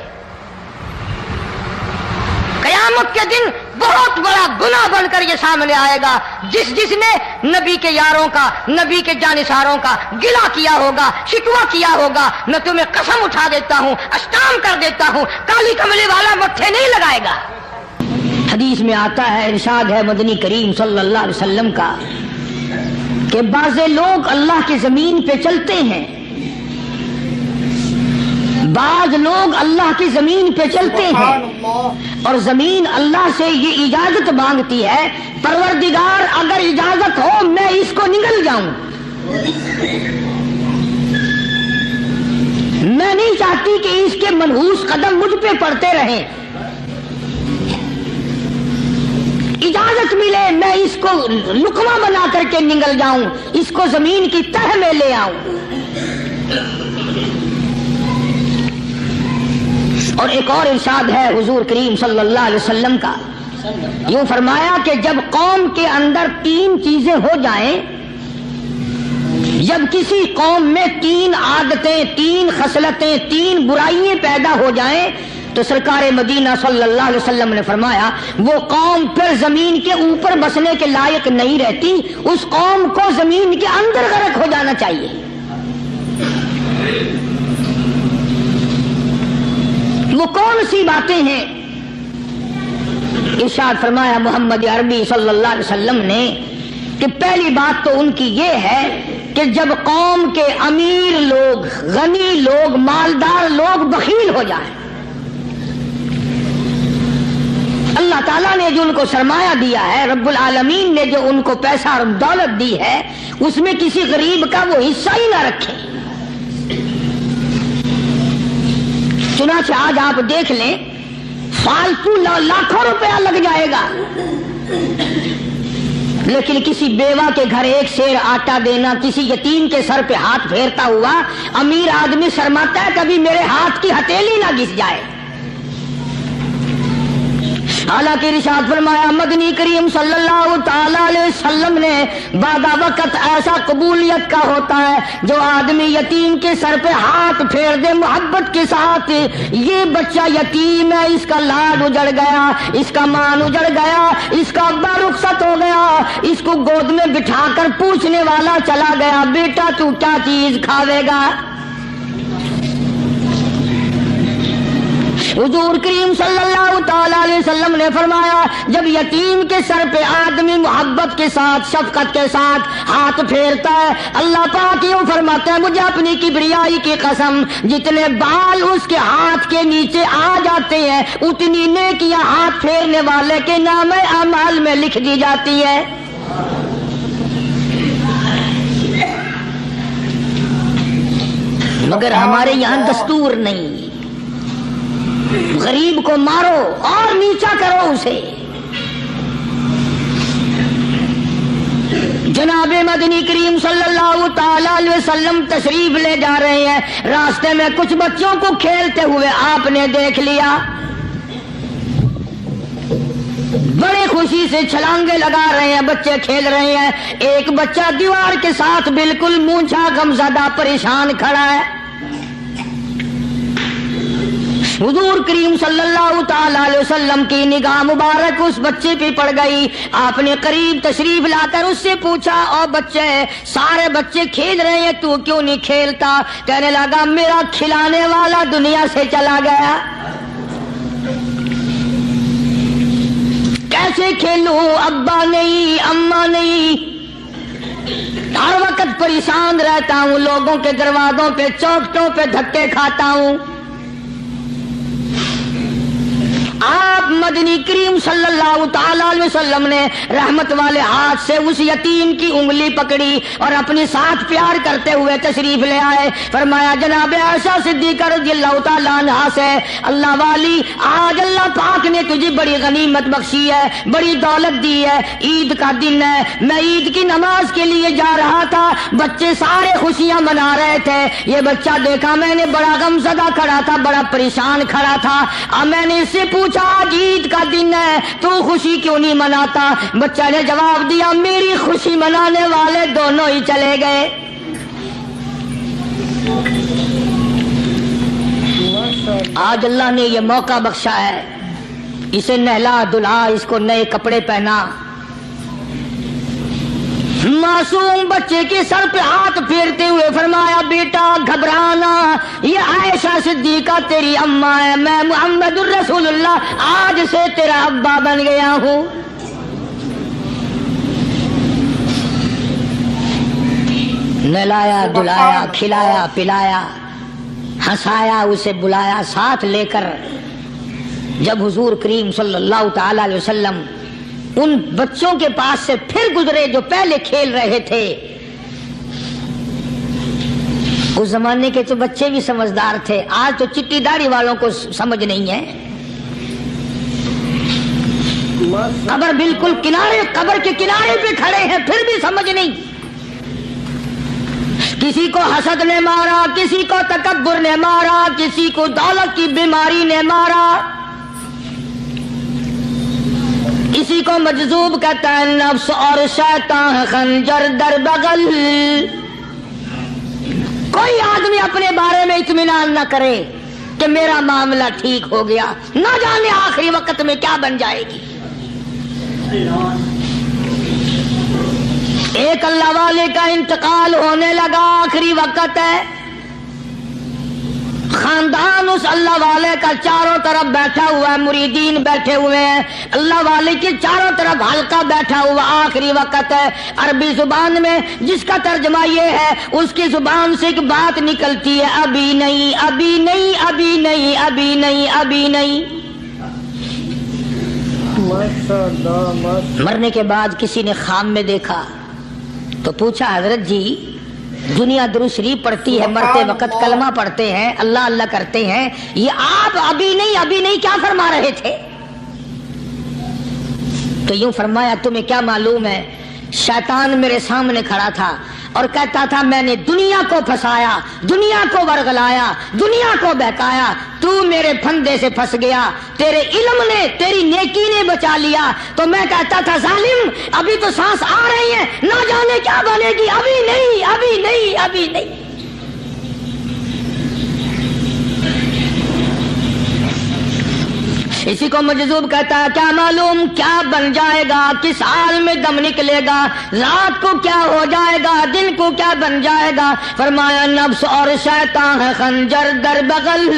قیامت کے دن بہت بڑا گناہ بن کر یہ سامنے آئے گا. جس نے نبی کے یاروں کا، نبی کے جانثاروں کا گلا کیا ہوگا، شکوہ کیا ہوگا، میں تمہیں قسم اٹھا دیتا ہوں، اشتام کر دیتا ہوں، کالی کملی والا مٹھے نہیں لگائے گا. حدیث میں آتا ہے، ارشاد ہے مدنی کریم صلی اللہ علیہ وسلم کا کہ بعض لوگ اللہ کی زمین پہ چلتے ہیں، بعض لوگ اللہ کی زمین پہ چلتے ہیں اور زمین اللہ سے یہ اجازت مانگتی ہے، پروردگار اگر اجازت ہو میں اس کو نگل جاؤں، میں نہیں چاہتی کہ اس کے منحوس قدم مجھ پہ پڑتے رہیں، اجازت ملے میں اس کو لقمہ بنا کر کے نگل جاؤں، اس کو زمین کی تہ میں لے آؤں. اور ایک اور ارشاد ہے حضور کریم صلی اللہ علیہ وسلم کا، یوں فرمایا کہ جب قوم کے اندر 3 چیزیں ہو جائیں، جب کسی قوم میں 3 عادتیں، 3 خصلتیں، 3 برائیاں پیدا ہو جائیں تو سرکار مدینہ صلی اللہ علیہ وسلم نے فرمایا وہ قوم پھر زمین کے اوپر بسنے کے لائق نہیں رہتی، اس قوم کو زمین کے اندر غرق ہو جانا چاہیے. وہ کون سی باتیں ہیں؟ ارشاد فرمایا محمد عربی صلی اللہ علیہ وسلم نے کہ پہلی بات تو ان کی یہ ہے کہ جب قوم کے امیر لوگ، غنی لوگ، مالدار لوگ بخیل ہو جائیں، اللہ تعالیٰ نے جو ان کو سرمایہ دیا ہے، رب العالمین نے جو ان کو پیسہ اور دولت دی ہے، اس میں کسی غریب کا وہ حصہ ہی نہ رکھیں. چنانچہ آج آپ دیکھ لیں فالتو لاکھوں روپیہ لگ جائے گا، لیکن کسی بیوہ کے گھر 1 سیر آٹا دینا، کسی یتیم کے سر پہ ہاتھ پھیرتا ہوا امیر آدمی شرماتا ہے کبھی میرے ہاتھ کی ہتھیلی نہ گھس جائے. حالانکہ ارشاد فرمایا مدنی کریم صلی اللہ تعالی علیہ وسلم نے بعد وقت ایسا قبولیت کا ہوتا ہے جو آدمی یتیم کے سر پہ ہاتھ پھیر دے محبت کے ساتھ، یہ بچہ یتیم ہے، اس کا لاڈ اجڑ گیا، اس کا مان اجڑ گیا، اس کا ابا رخصت ہو گیا، اس کو گود میں بٹھا کر پوچھنے والا چلا گیا بیٹا تو کیا چیز کھاوے گا. حضور کریم صلی اللہ تعالی علیہ وسلم نے فرمایا جب یتیم کے سر پہ آدمی محبت کے ساتھ، شفقت کے ساتھ ہاتھ پھیرتا ہے، اللہ پاک یوں فرماتا ہے مجھے اپنی کبریائی کی قسم جتنے بال اس کے ہاتھ کے نیچے آ جاتے ہیں اتنی نیکیاں ہاتھ پھیرنے والے کے نام اعمال میں لکھ دی جاتی ہے. مگر ہمارے یہاں دستور نہیں، غریب کو مارو اور نیچا کرو اسے. جناب مدنی کریم صلی اللہ تعالی علیہ وسلم تشریف لے جا رہے ہیں، راستے میں کچھ بچوں کو کھیلتے ہوئے آپ نے دیکھ لیا، بڑے خوشی سے چھلانگے لگا رہے ہیں، بچے کھیل رہے ہیں. ایک بچہ دیوار کے ساتھ بالکل مونچھا غمزدہ پریشان کھڑا ہے. حضور کریم صلی اللہ تعالی علیہ وسلم کی نگاہ مبارک اس بچے پہ پڑ گئی. آپ نے قریب تشریف لا کر اس سے پوچھا او بچے، سارے بچے کھیل رہے ہیں تو کیوں نہیں کھیلتا؟ کہنے لگا میرا کھلانے والا دنیا سے چلا گیا، کیسے کھیلوں، ابا نہیں، اماں نہیں، ہر وقت پریشان رہتا ہوں، لوگوں کے دروازوں پہ چوکھٹوں پہ دھکے کھاتا ہوں. آپ مدنی کریم صلی اللہ تعالی علیہ وسلم نے رحمت والے ہاتھ سے اس یتیم کی انگلی پکڑی اور اپنے ساتھ پیار کرتے ہوئے تشریف لے آئے. فرمایا جناب عائشہ صدیقہ رضی اللہ تعالی عنہا سے اللہ والی آج اللہ پاک نے تجھے بڑی غنیمت بخشی ہے، بڑی دولت دی ہے، عید کا دن ہے، میں عید کی نماز کے لیے جا رہا تھا، بچے سارے خوشیاں منا رہے تھے، یہ بچہ دیکھا میں نے بڑا غمزدہ کھڑا تھا، بڑا پریشان کھڑا تھا. اب میں نے اس سے پوچھا آج عید کا دن ہے تو خوشی کیوں نہیں مناتا؟ بچہ نے جواب دیا میری خوشی منانے والے دونوں ہی چلے گئے. آج اللہ نے یہ موقع بخشا ہے اسے نہلا دھلا، اس کو نئے کپڑے پہنا. معصوم بچے کے سر پہ ہاتھ پھیرتے ہوئے فرمایا بیٹا گھبرانا، یہ عائشہ صدیقہ تیری اماں ہے، میں محمد الرسول اللہ آج سے تیرا ابا بن گیا ہوں. نہلایا دھلایا، کھلایا پلایا، ہنسایا، اسے بلایا ساتھ لے کر. جب حضور کریم صلی اللہ تعالی علیہ وسلم ان بچوں کے پاس سے پھر گزرے جو پہلے کھیل رہے تھے، اس زمانے کے تو بچے بھی سمجھدار تھے، آج تو چٹی داڑھی والوں کو سمجھ نہیں ہے. قبر بالکل کنارے، قبر کے کنارے پہ کھڑے ہیں پھر بھی سمجھ نہیں. کسی کو حسد نے مارا، کسی کو تکبر نے مارا، کسی کو دولت کی بیماری نے مارا، کسی کو مجذوب کہتا ہے نفس اور شیطان خنجر در بغل. کوئی آدمی اپنے بارے میں اطمینان نہ کرے کہ میرا معاملہ ٹھیک ہو گیا، نہ جانے آخری وقت میں کیا بن جائے گی. ایک اللہ والے کا انتقال ہونے لگا، آخری وقت ہے. خاندان اس اللہ والے کا چاروں طرف بیٹھا ہوا ہے، مریدین بیٹھے ہوئے ہیں، اللہ والے کے چاروں طرف حلقہ بیٹھا ہوا، آخری وقت ہے. عربی زبان میں جس کا ترجمہ یہ ہے، اس کی زبان سے ایک بات نکلتی ہے، ابھی نہیں ابھی نہیں ابھی نہیں ابھی نہیں ابھی نہیں. مرنے کے بعد کسی نے خواب میں دیکھا تو پوچھا حضرت جی دنیا درود شریف پڑھتی ہے، مرتے وقت کلمہ پڑھتے ہیں، اللہ اللہ کرتے ہیں، یہ آپ ابھی نہیں کیا فرما رہے تھے؟ تو یوں فرمایا تمہیں کیا معلوم ہے، شیطان میرے سامنے کھڑا تھا اور کہتا تھا میں نے دنیا کو پھنسایا، دنیا کو ورغلایا، دنیا کو بہکایا، تو میرے پھندے سے پھنس گیا، تیرے علم نے تیری نیکی نے بچا لیا. تو میں کہتا تھا ظالم ابھی تو سانس آ رہی ہے، نہ جانے کیا بنے گی، ابھی نہیں ابھی نہیں ابھی نہیں. اسی کو مجذوب کہتا ہے کیا معلوم کیا بن جائے گا، کس حال میں دم نکلے گا، رات کو کیا ہو جائے گا، دن کو کیا بن جائے گا. فرمایا نفس اور شیطان ہے خنجر در بغل،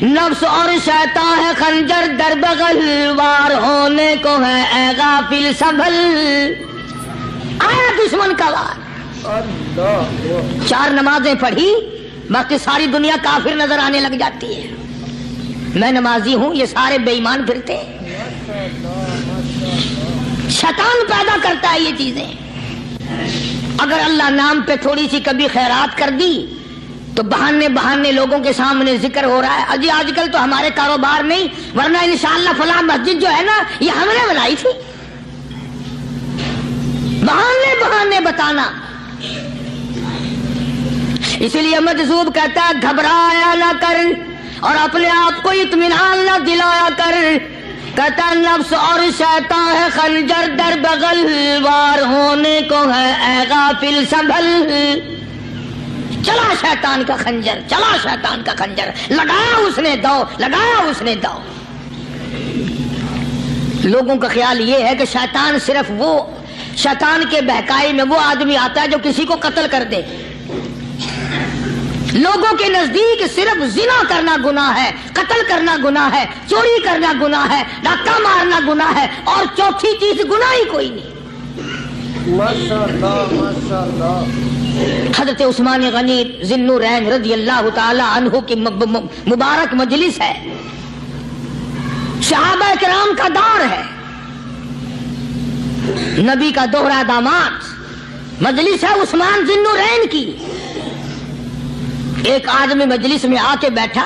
نفس اور شیطان ہے خنجر در بغل، وار ہونے کو ہے اے غافل سنبھل. آیا دشمن کا وار. 4 نمازیں پڑھی، باقی ساری دنیا کافر نظر آنے لگ جاتی ہے. میں نمازی ہوں، یہ سارے بے ایمان پھرتے ہیں. شیطان پیدا کرتا ہے یہ چیزیں. اگر اللہ نام پہ تھوڑی سی کبھی خیرات کر دی تو بہانے لوگوں کے سامنے ذکر ہو رہا ہے، آج کل تو ہمارے کاروبار نہیں، ورنہ انشاءاللہ فلاں مسجد جو ہے نا یہ ہم نے بنائی تھی. بہانے بتانا. اسی لیے مجذوب کہتا ہے گھبرایا نہ کر اور اپنے آپ کو اطمینان نہ دلایا کر. کہتا نفس اور شیطان ہے خنجر در بغل، وار ہونے کو ہے اے غافل سنبھل. چلا شیطان کا خنجر، چلا شیطان کا خنجر، لگایا اس نے دو، لگایا اس نے دو. لوگوں کا خیال یہ ہے کہ شیطان صرف وہ، شیطان کے بہکائی میں وہ آدمی آتا ہے جو کسی کو قتل کر دے. لوگوں کے نزدیک صرف زنا کرنا گناہ ہے، قتل کرنا گناہ ہے، چوری کرنا گناہ ہے، ڈاکہ مارنا گناہ ہے، اور چوتھی چیز گناہ ہی کوئی نہیں. ماشاءاللہ ماشاءاللہ. حضرت عثمان غنی ذی النورین رضی اللہ تعالی عنہ کی مبارک مجلس ہے، صحابہ کرام کا دور ہے، نبی کا دوہرا داماد. مجلس ہے عثمان ذی النورین کی. ایک آدمی مجلس میں آ کے بیٹھا،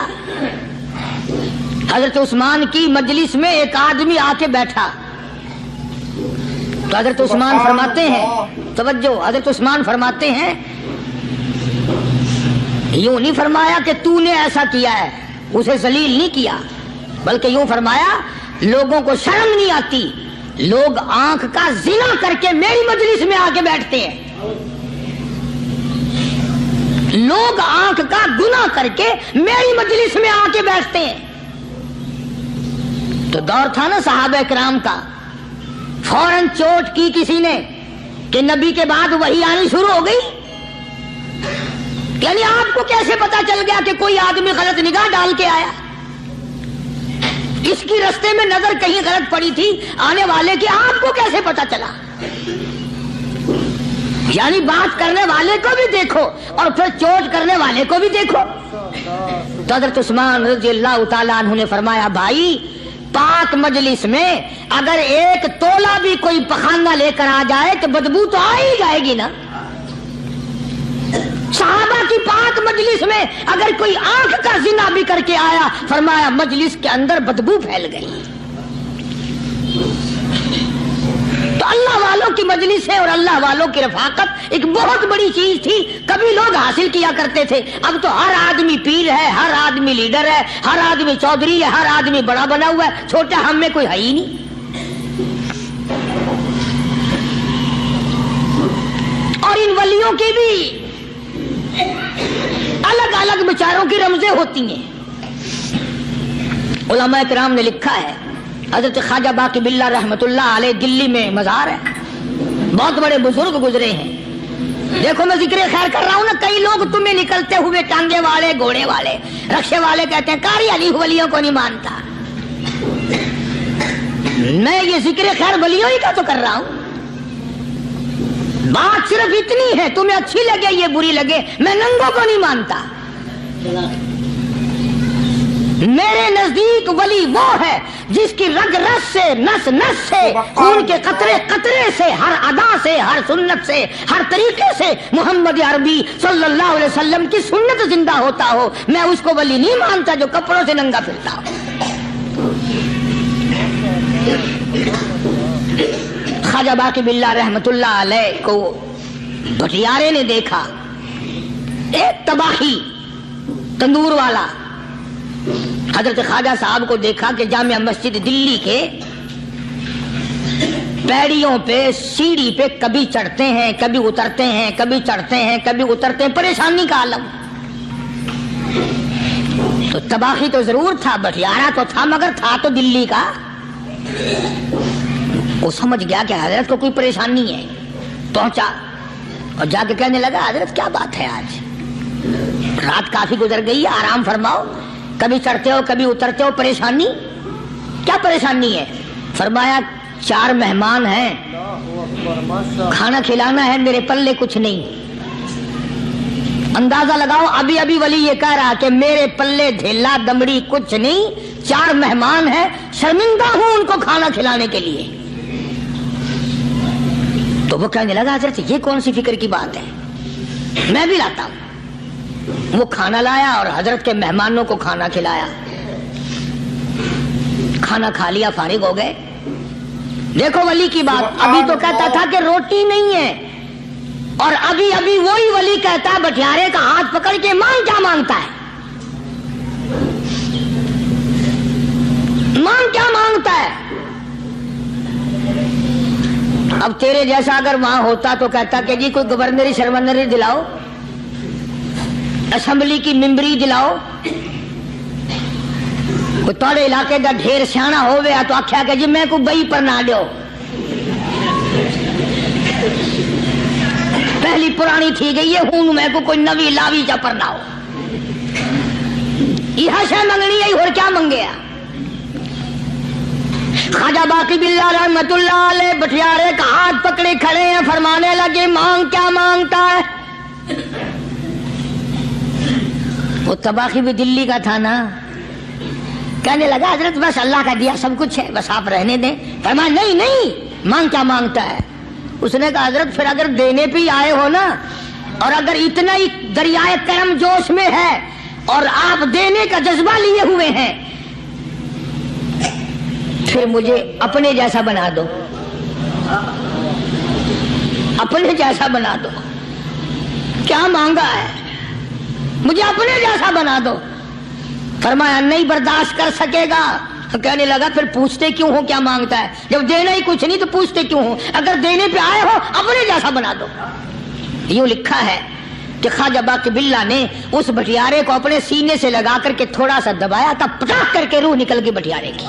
حضرت عثمان کی مجلس میں ایک آدمی آ کے بیٹھا تو حضرت عثمان فرماتے ہیں، توجہ، حضرت عثمان فرماتے ہیں، یوں نہیں فرمایا کہ تو نے ایسا کیا ہے، اسے ذلیل نہیں کیا، بلکہ یوں فرمایا لوگوں کو شرم نہیں آتی، لوگ آنکھ کا زنا کر کے میری مجلس میں آ کے بیٹھتے ہیں، لوگ آنکھ کا گناہ کر کے میری مجلس میں آ کے بیٹھتے ہیں. جو دور تھا نا صحابہ کرام کا، فوراً چوٹ کی کسی نے کہ نبی کے بعد وحی آنی شروع ہو گئی. یعنی آپ کو کیسے پتا چل گیا کہ کوئی آدمی غلط نگاہ ڈال کے آیا؟ اس کی رستے میں نظر کہیں غلط پڑی تھی آنے والے کی، آپ کو کیسے پتا چلا؟ یعنی بات کرنے والے کو بھی دیکھو اور پھر چوٹ کرنے والے کو بھی دیکھو. تو حضرت عثمان رضی اللہ تعالیٰ عنہ نے فرمایا بھائی پاک مجلس میں اگر ایک تولا بھی کوئی پخانہ لے کر آ جائے تو بدبو تو آ ہی جائے گی نا. صحابہ کی پاک مجلس میں اگر کوئی آنکھ کا زنا بھی کر کے آیا، فرمایا مجلس کے اندر بدبو پھیل گئی. تو اللہ والوں کی مجلس ہے اور اللہ والوں کی رفاقت ایک بہت بڑی چیز تھی. کبھی لوگ حاصل کیا کرتے تھے، اب تو ہر آدمی پیر ہے، ہر آدمی لیڈر ہے، ہر آدمی چودھری ہے، ہر آدمی بڑا بنا ہوا ہے، چھوٹا ہم میں کوئی ہے ہی نہیں. اور ان ولیوں کی بھی الگ الگ بیچاروں کی رمزیں ہوتی ہیں. علماء کرام نے لکھا ہے، حضرت خواجہ باقی باللہ رحمت اللہ علیہ دلی میں مزار ہے، بہت بڑے بزرگ گزرے ہیں. دیکھو میں ذکر خیر کر رہا ہوں نا، کئی لوگ تمہیں نکلتے ہوئے ٹانگے والے، گھوڑے والے، رکشے والے کہتے ہیں قاری علی ولیوں کو نہیں مانتا. میں یہ ذکر خیر ولیوں ہی کا تو کر رہا ہوں. بات صرف اتنی ہے، تمہیں اچھی لگے یہ بری لگے، میں ننگوں کو نہیں مانتا. میرے نزدیک ولی وہ ہے جس کی رگ رس سے، نس نس سے، خون کے قطرے قطرے سے، ہر ادا سے، ہر سنت سے، ہر طریقے سے محمد عربی صلی اللہ علیہ وسلم کی سنت زندہ ہوتا ہو. میں اس کو ولی نہیں مانتا جو کپڑوں سے ننگا پھرتا ہو. خواجہ باقی باللہ رحمت اللہ علیہ کو بٹیارے نے دیکھا، ایک تباہی تندور والا حضرت خواجہ صاحب کو دیکھا کہ جامع مسجد دلی کے پیڑیوں پہ، سیڑھی پہ کبھی چڑھتے ہیں کبھی اترتے ہیں، کبھی چڑھتے ہیں کبھی اترتے ہیں، پریشانی کا عالم. تو تباہی تو ضرور تھا، بٹیارہ تو تھا، مگر تھا تو دلی کا. وہ سمجھ گیا کہ حضرت کو کوئی پریشانی ہے. پہنچا اور جا کے کہنے لگا حضرت کیا بات ہے، آج رات کافی گزر گئی ہے، آرام فرماؤ، کبھی چڑھتے ہو کبھی اترتے ہو، پریشانی کیا پریشانی ہے؟ فرمایا 4 مہمان ہیں، کھانا کھلانا ہے، میرے پلے کچھ نہیں. اندازہ لگاؤ ابھی ابھی ولی یہ کہہ رہا کہ میرے پلے دھیلا دمڑی کچھ نہیں، 4 مہمان ہیں، شرمندہ ہوں ان کو کھانا کھلانے کے لیے. تو وہ کہنے لگا حضرت یہ کون سی فکر کی بات ہے، میں بھی لاتا ہوں. وہ کھانا لایا اور حضرت کے مہمانوں کو کھانا کھلایا. کھانا کھا لیا، فارغ ہو گئے. دیکھو ولی کی بات، ابھی تو کہتا تھا کہ روٹی نہیں ہے، اور ابھی ابھی وہی ولی کہتا ہے بٹیارے کا ہاتھ پکڑ کے مانگ کیا مانگتا ہے، مانگ کیا مانگتا ہے. اب تیرے جیسا اگر وہاں ہوتا تو کہتا کہ جی کوئی گورنری شرمندری دلاؤ، اسمبلی کی ممبری دلاؤ. کوئی تھوڑے علاقے کا ڈھیر سیاح ہو گیا تو آخیا کہ جی میں کو بئی پر نہ دیو. پہلی پرانی تھی گئی ہے، ہوں میں کو کوئی نوی لاوی چا پر نہ ہو. یہ شے منگنی ہے اور کیا منگے. خواجہ باقی باللہ رحمت اللہ علیہ بٹیارے کا ہاتھ پکڑے کھڑے ہیں، فرمانے لگے مانگ کیا مانگتا ہے. وہ تباہی بھی دلی کا تھا نا. کہنے لگا حضرت بس اللہ کا دیا سب کچھ ہے، بس آپ رہنے دیں. فرمایا نہیں نہیں، مانگ کیا مانگتا ہے. اس نے کہا حضرت پھر اگر دینے پہ آئے ہو نا، اور اگر اتنا ہی دریائے کرم جوش میں ہے اور آپ دینے کا جذبہ لیے ہوئے ہیں، پھر مجھے اپنے جیسا بنا دو، اپنے جیسا بنا دو. کیا مانگا ہے، مجھے اپنے جیسا بنا دو. فرمایا نہیں برداشت کر سکے گا. کہنے لگا پھر پوچھتے کیوں ہو کیا مانگتا ہے، جب دینا ہی کچھ نہیں تو پوچھتے کیوں ہو، اگر دینے پہ آئے ہو اپنے جیسا بنا دو. یوں لکھا ہے کہ کہ خواجہ باقی باللہ نے اس بٹیارے کو اپنے سینے سے لگا کر کے تھوڑا سا دبایا تھا، پٹاخ کر کے روح نکل گئی بٹیارے کی۔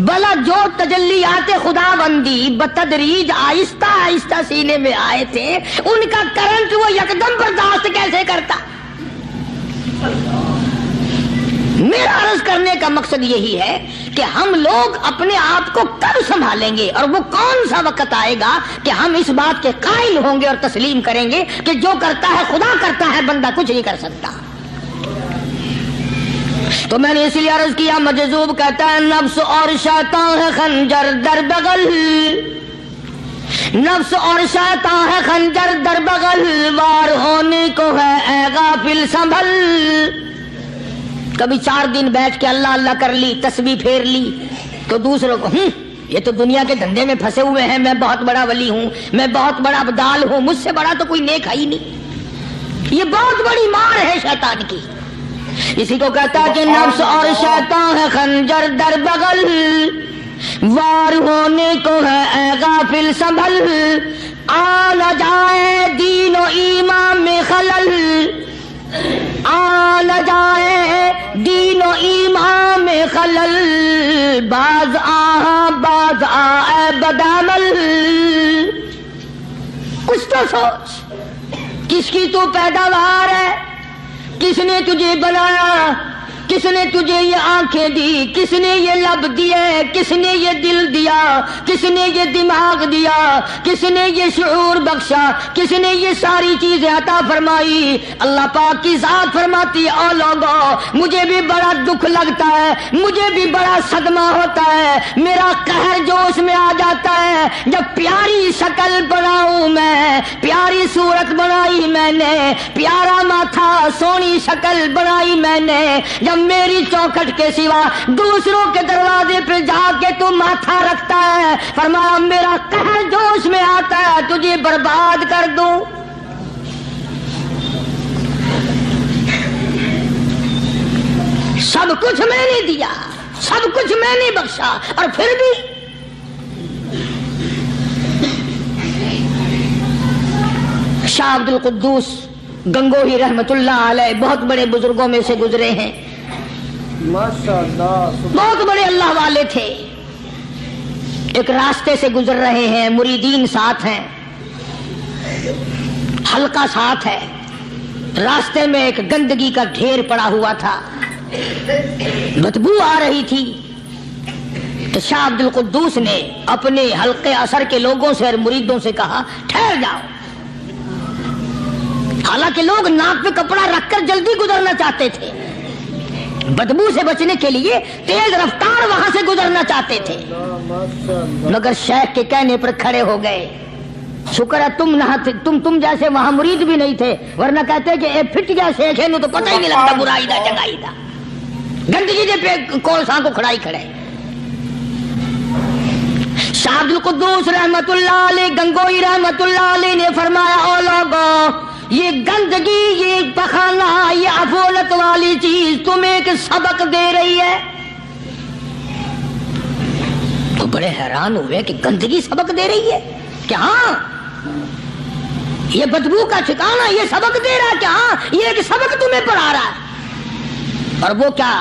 بلا جو تجلیات خدا بندی بتدریج آہستہ آہستہ سینے میں آئے تھے، ان کا کرنٹ وہ یکدم برداشت کیسے کرتا؟ میرا عرض کرنے کا مقصد یہی ہے کہ ہم لوگ اپنے آپ کو کب سنبھالیں گے، اور وہ کون سا وقت آئے گا کہ ہم اس بات کے قائل ہوں گے اور تسلیم کریں گے کہ جو کرتا ہے خدا کرتا ہے، بندہ کچھ نہیں کر سکتا۔ تو میں نے اس لیے عرض کیا، مجذوب کہتا ہے نفس اور شیطان ہے خنجر در بغل، نفس اور شیطان ہے خنجر در بغل، وار ہونے کو ہے اے غافل سنبھل۔ کبھی 4 دن بیٹھ کے اللہ اللہ کر لی، تسبیح پھیر لی، تو دوسروں کو یہ تو دنیا کے دھندے میں پھنسے ہوئے ہیں، میں بہت بڑا ولی ہوں، میں بہت بڑا ابدال ہوں، مجھ سے بڑا تو کوئی نیک ہے ہی نہیں۔ یہ بہت بڑی مار ہے شیطان کی۔ اسی کو کہتا ہے کہ نفس اور شیطان ہے خنجر در بغل، وار ہونے کو ہے اے غافل سنبھل، آ نہ جائے دین و ایمان میں خلل، آ نہ جائے دین و ایمان میں خلل، باز آ اے بدعمل۔ کچھ تو سوچ، کس کی تو پیداوار ہے، کس نے تجھے بنایا، کس نے تجھے یہ آنکھیں دی، کس نے یہ لب دیے، کس نے یہ دل دیا، کس نے یہ دماغ دیا، کس نے یہ شعور بخشا، کس نے یہ ساری چیزیں عطا فرمائی؟ اللہ پاک کی ذات فرماتی ہے او لوگو، مجھے بھی بڑا دکھ لگتا ہے، مجھے بھی بڑا صدمہ ہوتا ہے، میرا قہر جوش میں آ جاتا ہے جب پیاری شکل بناؤں میں، پیاری صورت بنائی میں نے، پیارا ماتھا سونی شکل بنائی میں نے، جب میری چوکھٹ کے سوا دوسروں کے دروازے پہ جا کے تو ماتھا رکھتا ہے، فرمایا میرا قہر جوش میں آتا ہے تجھے برباد کر دوں۔ سب کچھ میں نے دیا، سب کچھ میں نے بخشا، اور پھر بھی شاہ عبد القدوس گنگوہی رحمت اللہ علیہ بہت بڑے بزرگوں میں سے گزرے ہیں، بہت بڑے اللہ والے تھے۔ ایک راستے سے گزر رہے ہیں، مریدین ساتھ ہیں، حلقہ ساتھ ہے، راستے میں ایک گندگی کا ڈھیر پڑا ہوا تھا، بدبو آ رہی تھی، تو شاہ عبد القدوس نے اپنے حلقے اثر کے لوگوں سے اور مریدوں سے کہا ٹھہر جاؤ۔ حالانکہ لوگ ناک پہ کپڑا رکھ کر جلدی گزرنا چاہتے تھے، بدبو سے بچنے کے لیے تیز رفتار وہاں سے گزرنا چاہتے تھے، مگر شیخ کے کہنے پر کھڑے ہو گئے۔ شکر ہے تم نہ تم جیسے وہاں مرید بھی نہیں تھے، ورنہ کہتے کہ اے پھٹ گیا شیخ ہے، تو پتہ ہی نہیں لگتا برائی دا چنگائی دا، گندگی دے پہ کولساں کو کھڑائی کھڑے۔ شاہ عبد القدوس رحمت اللہ علیہ گنگوئی رحمت اللہ علیہ نے فرمایا او لوگو، یہ گندگی، یہ پخانہ، یہ افولت والی چیز تمہیں ایک سبق دے رہی ہے۔ تو بڑے حیران ہوئے کہ گندگی سبق دے رہی ہے کہ ہاں یہ بدبو کا ٹھکانہ یہ سبق دے رہا ہے کہ ہاں یہ ایک سبق تمہیں پڑھا رہا ہے۔ اور وہ کیا؟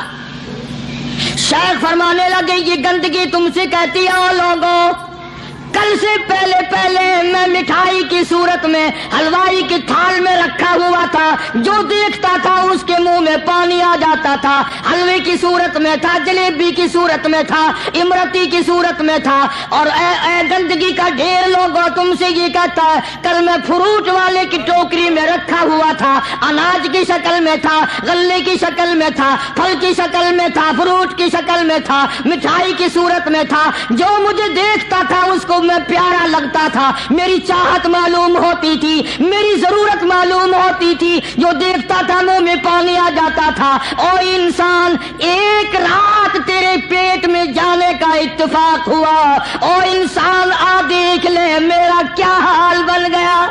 شیخ فرمانے لگے یہ گندگی تم سے کہتی ہے او لوگو، کل سے پہلے میں مٹھائی کی صورت میں حلوائی کی تھال میں رکھا ہوا تھا، جو دیکھتا تھا اس کے منہ میں پانی آ جاتا تھا، حلوے کی صورت میں تھا، جلیبی کی صورت میں تھا، امرتی کی صورت میں تھا، اور اے گندگی کا ڈھیر لوگوں تم سے یہ کہتا ہے کل میں فروٹ والے کی ٹوکری میں رکھا ہوا تھا، اناج کی شکل میں تھا، غلے کی شکل میں تھا، پھل کی شکل میں تھا، فروٹ کی شکل میں تھا، مٹھائی کی صورت میں تھا، جو مجھے دیکھتا تھا اس کو میں پیارا لگتا تھا، میری چاہت معلوم ہوتی تھی، میری ضرورت معلوم ہوتی تھی، جو دیکھتا تھا منہ میں پانی آ جاتا تھا۔ او انسان، ایک رات تیرے پیٹ میں جانے کا اتفاق ہوا، او انسان آ دیکھ لے میرا کیا حال بن گیا۔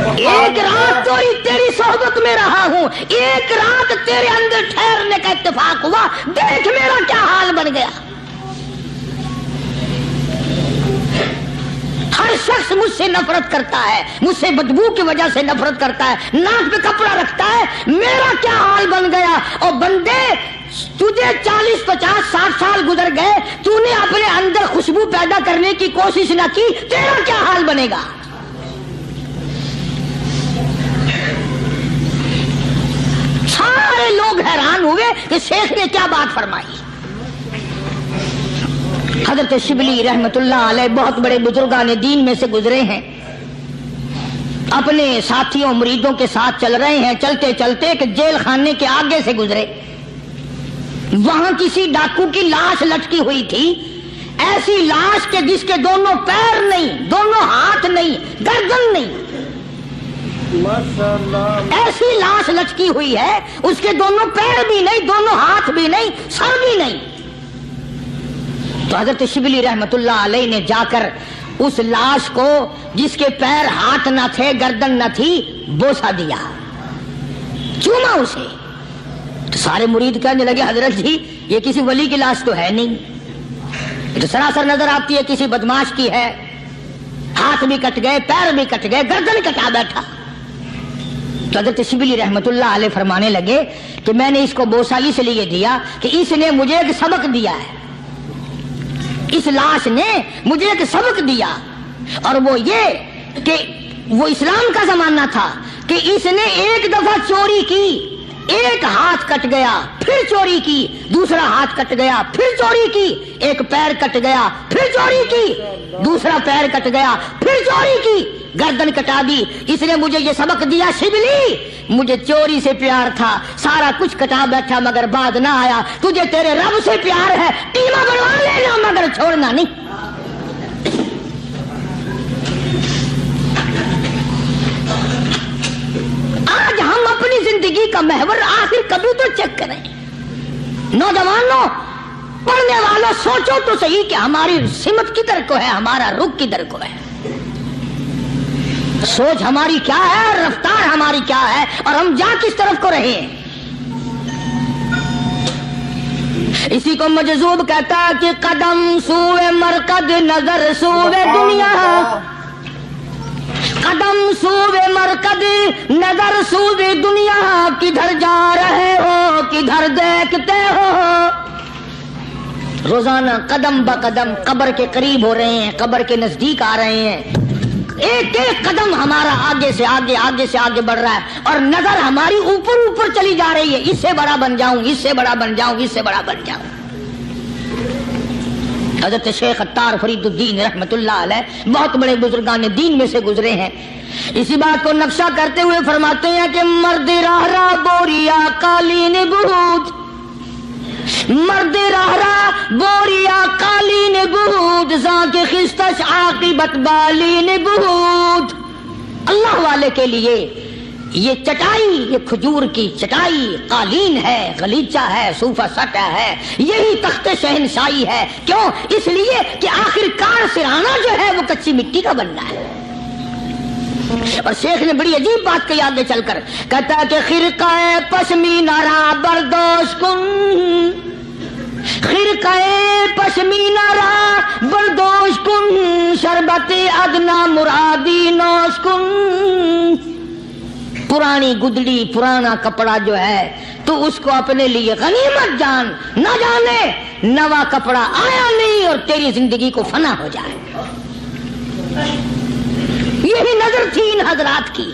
ایک رات تو تیری صحبت میں رہا ہوں، ایک رات تیرے اندر ٹھہرنے کا اتفاق ہوا، دیکھ میرا کیا حال بن گیا۔ شخص مجھ سے نفرت کرتا ہے، مجھ سے بدبو کی وجہ سے نفرت کرتا ہے، ناک پہ کپڑا رکھتا ہے، میرا کیا حال بن گیا؟ اور بندے تجھے 40 50 60 سال گزر گئے، تو نے اپنے اندر خوشبو پیدا کرنے کی کوشش نہ کی، تیرا کیا حال بنے گا؟ سارے لوگ حیران ہوئے کہ شیخ نے کیا بات فرمائی۔ حضرت شبلی رحمت اللہ علیہ بہت بڑے بزرگان دین میں سے گزرے ہیں، اپنے ساتھیوں مریدوں کے ساتھ چل رہے ہیں، چلتے چلتے ایک جیل خانے کے آگے سے گزرے، وہاں کسی ڈاکو کی لاش لٹکی ہوئی تھی، ایسی لاش کے جس کے دونوں پیر نہیں، دونوں ہاتھ نہیں، گردن نہیں، ایسی لاش لٹکی ہوئی ہے، اس کے دونوں پیر بھی نہیں، دونوں ہاتھ بھی نہیں، سر بھی نہیں۔ تو حضرت شبلی رحمت اللہ علیہ نے جا کر اس لاش کو جس کے پیر ہاتھ نہ تھے گردن نہ تھی بوسا دیا، چوما اسے۔ تو سارے مرید کہنے لگے حضرت جی یہ کسی ولی کی لاش تو ہے نہیں، یہ تو سراسر نظر آتی ہے کسی بدماش کی ہے، ہاتھ بھی کٹ گئے، پیر بھی کٹ گئے، گردن کٹا بیٹھا۔ تو حضرت شبلی رحمت اللہ علیہ فرمانے لگے کہ میں نے اس کو بوسا اس لیے دیا کہ اس نے مجھے ایک سبق دیا ہے، اس لاش نے مجھے ایک سبق دیا، اور وہ یہ کہ وہ اسلام کا زمانہ تھا کہ اس نے ایک دفعہ چوری کی، ایک ہاتھ کٹ گیا، پھر چوری کی، دوسرا ہاتھ کٹ گیا، پھر چوری کی، ایک پیر کٹ گیا، پھر چوری کی، دوسرا پیر کٹ گیا، پھر چوری کی، گردن کٹا دی۔ اس نے مجھے یہ سبق دیا شبلی مجھے چوری سے پیار تھا، سارا کچھ کٹا بیٹھا مگر بعد نہ آیا، تجھے تیرے رب سے پیار ہے، قیمہ بنوا لینا مگر چھوڑنا نہیں۔ آج ہم اپنی زندگی کا محور آخر کبھی تو چیک کریں۔ نوجوانوں، پڑھنے والوں، سوچو تو صحیح کہ ہماری سمت کدھر کو ہے، ہمارا رخ کدھر کو ہے، سوچ ہماری کیا ہے، رفتار ہماری کیا ہے، اور ہم جا کس طرف کو رہے ہیں۔ اسی کو مجذوب کہتا ہے کہ قدم سوئے مرکز نظر سوئے دنیا، قدم سوئے مرکز نظر سوئے دنیا، کدھر جا رہے ہو کدھر دیکھتے ہو۔ روزانہ قدم بقدم قبر کے قریب ہو رہے ہیں، قبر کے نزدیک آ رہے ہیں، ایک ایک قدم ہمارا آگے سے آگے، آگے سے آگے بڑھ رہا ہے، اور نظر ہماری اوپر اوپر چلی جا رہی ہے، اس سے بڑا بن جاؤں، اس سے بڑا بن جاؤں، اس سے بڑا بن جاؤں۔ حضرت شیخ عطار فرید الدین رحمت اللہ علیہ بہت بڑے بزرگان دین میں سے گزرے ہیں، اسی بات کو نقشہ کرتے ہوئے فرماتے ہیں کہ مرد راہ راہ بوریا قالین بود، مرد راہ راہ بوریا قالین بود، ذاک خستش عاقبت بالین بود۔ اللہ والے کے لیے یہ چٹائی، یہ کھجور کی چٹائی قالین ہے، غلیچہ ہے، صوفہ سٹا ہے، یہی تخت شہنشاہی ہے۔ کیوں؟ اس لیے کہ آخر کار سرہانہ جو ہے وہ کچی مٹی کا بننا ہے۔ اور شیخ نے بڑی عجیب بات کہی آگے چل کر، کہتا ہے کہ خرقہ پشمینہ را بردوش کن، خرقہ پشمینہ را بردوش کن، شربت ادنا مرادی نوش کن۔ پرانی گدڑی، پرانا کپڑا جو ہے تو اس کو اپنے لیے غنیمت جان، نہ جانے نوا کپڑا آیا نہیں اور تیری زندگی کو فنا ہو جائے۔ یہی نظر تھی ان حضرات کی۔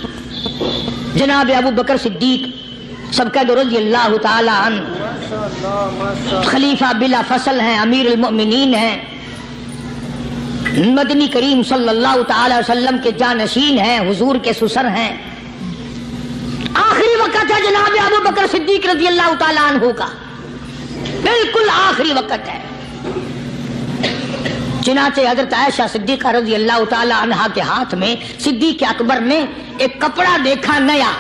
جناب ابو بکر صدیق سب کا رضی اللہ تعالی عنہ خلیفہ بلا فصل ہیں، امیر المؤمنین ہیں، مدنی کریم صلی اللہ تعالی وسلم کے جانشین ہیں، حضور کے سسر ہیں۔ آخری وقت ہے جناب ابو بکر صدیق رضی اللہ تعالی عنہ کا، بالکل آخری وقت ہے۔ چنانچہ حضرت عائشہ صدیقہ رضی اللہ تعالی عنہا کے ہاتھ میں صدیق اکبر نے ایک کپڑا دیکھا، نیا،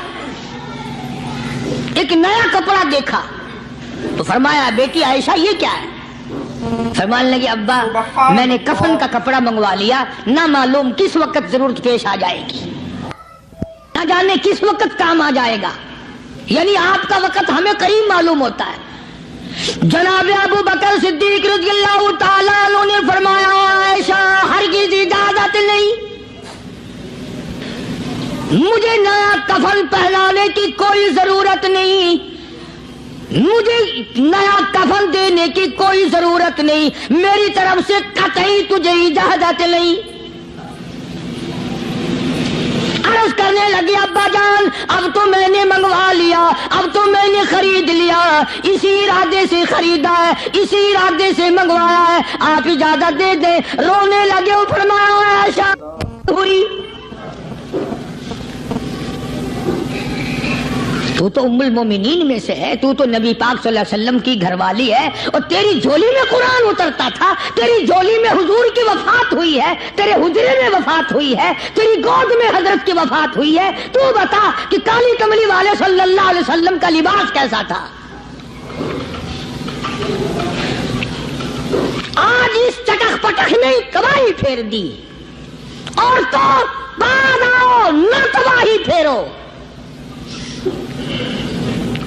ایک نیا کپڑا دیکھا تو فرمایا بیٹی عائشہ یہ کیا ہے؟ فرمانے لگی ابا میں نے کفن کا کپڑا منگوا لیا، نہ معلوم کس وقت ضرورت پیش آ جائے گی، نہ جانے کس وقت کام آ جائے گا، یعنی آپ کا وقت ہمیں قریب معلوم ہوتا ہے۔ جناب ابو بکر صدیق رضی اللہ تعالیٰ عنہ نے فرمایا عائشہ ہرگز اجازت نہیں، مجھے نیا کفن پہنانے کی کوئی ضرورت نہیں، مجھے نیا کفن دینے کی کوئی ضرورت نہیں، میری طرف سے قطعی تجھے اجازت نہیں۔ عرض کرنے لگے ابا جان اب تو میں نے منگوا لیا، اب تو میں نے خرید لیا، اسی ارادے سے خریدا ہے، اسی ارادے سے منگوایا ہے، آپ اجازت دے دیں۔ رونے لگے، فرمایا عائشہ ہوئی تو تو ام المومنین میں سے ہے، تو نبی پاک صلی اللہ علیہ وسلم کی گھر والی ہے، اور تیری جھولی میں قرآن اترتا تھا، تیری جھولی میں حضور کی وفات ہوئی ہے، تیرے حجرے میں وفات ہوئی ہے، تیری گود میں حضرت کی وفات ہوئی ہے، تو بتا کہ کالی کملی والے صلی اللہ علیہ وسلم کا لباس کیسا تھا؟ آج اس چٹخ پٹخ نے تباہی پھیر دی، اور تو بعد آؤ نہ تباہی پھیرو۔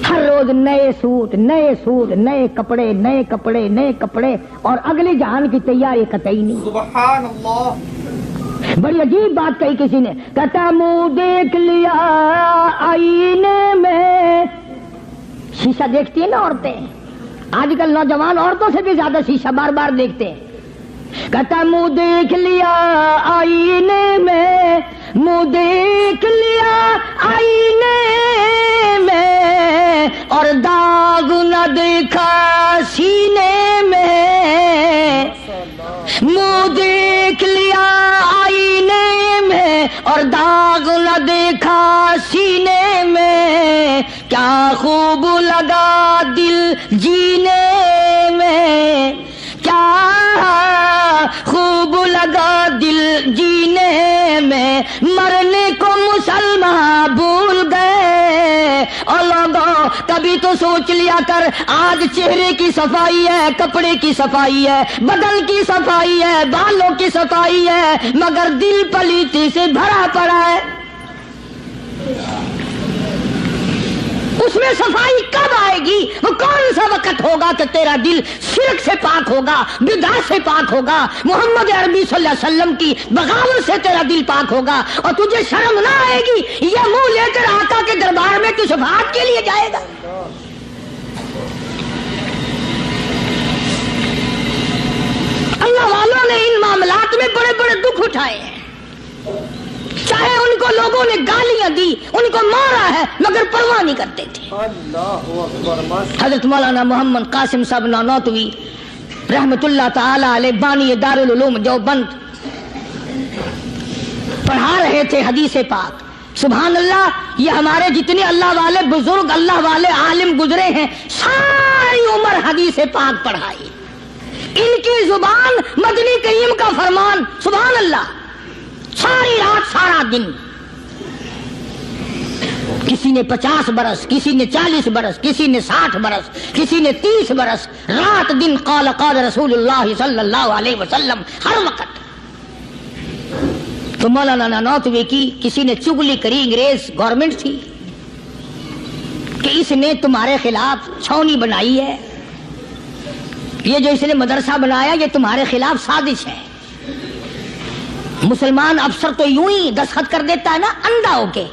ہر روز نئے سوٹ، نئے سوٹ، نئے کپڑے، نئے کپڑے، نئے کپڑے، اور اگلے جہان کی تیاری قطعی نہیں۔ سبحان اللہ، بڑی عجیب بات کہی کسی نے، کہتا منہ دیکھ لیا آئینے میں۔ شیشہ دیکھتی ہیں نا عورتیں، آج کل نوجوان عورتوں سے بھی زیادہ شیشہ بار بار دیکھتے ہیں۔ کہتا منہ دیکھ لیا آئینے میں، منہ دیکھ لیا آئینے میں، اور داغ نہ دیکھا سینے میں۔ منہ دیکھ لیا آئینے میں، اور داغ نہ دیکھا سینے میں، کیا خوب لگا دل جینے میں، کیا خوب لگا دل جینے میں، مرنے کو مسلمان بھول گئے۔ اور لوگوں کبھی تو سوچ لیا کر، آج چہرے کی صفائی ہے، کپڑے کی صفائی ہے، بدن کی صفائی ہے، بالوں کی صفائی ہے، مگر دل پلیتی سے بھرا پڑا ہے۔ اس میں صفائی کب آئے گی؟ وہ کون سا وقت ہوگا کہ تیرا دل شرک سے پاک ہوگا، بدعت سے پاک ہوگا، محمد عربی صلی اللہ علیہ وسلم کی بغاوت سے تیرا دل پاک ہوگا، اور تجھے شرم نہ آئے گی؟ یہ منہ لے کر آقا کے دربار میں تو شفاعت کے لیے جائے گا۔ اللہ والوں نے ان معاملات میں بڑے بڑے دکھ اٹھائے ہیں، چاہے ان کو لوگوں نے گالیاں دی، ان کو مارا ہے، مگر پرواہ نہیں کرتے تھے۔ حضرت مولانا محمد قاسم صاحب نانوتوی رحمت اللہ تعالی علیہ بانی دارالعلوم دیوبند پڑھا رہے تھے حدیث پاک۔ سبحان اللہ، یہ ہمارے جتنے اللہ والے بزرگ، اللہ والے عالم گزرے ہیں، ساری عمر حدیث پاک پڑھائی، ان کی زبان مدنی کریم کا فرمان، سبحان اللہ، ساری رات سارا دن، کسی نے 50 برس، کسی نے 40 برس، کسی نے 60 برس، کسی نے 30 برس، رات دن قال قال رسول اللہ صلی اللہ علیہ وسلم، ہر وقت۔ تو مولانا نانوتوی کی کسی نے چگلی کری، انگریز گورنمنٹ تھی کہ اس نے تمہارے خلاف چھاونی بنائی ہے، یہ جو اس نے مدرسہ بنایا یہ تمہارے خلاف سازش ہے۔ مسلمان افسر تو یوں ہی دستخط کر دیتا ہے نا اندھا ہو کے،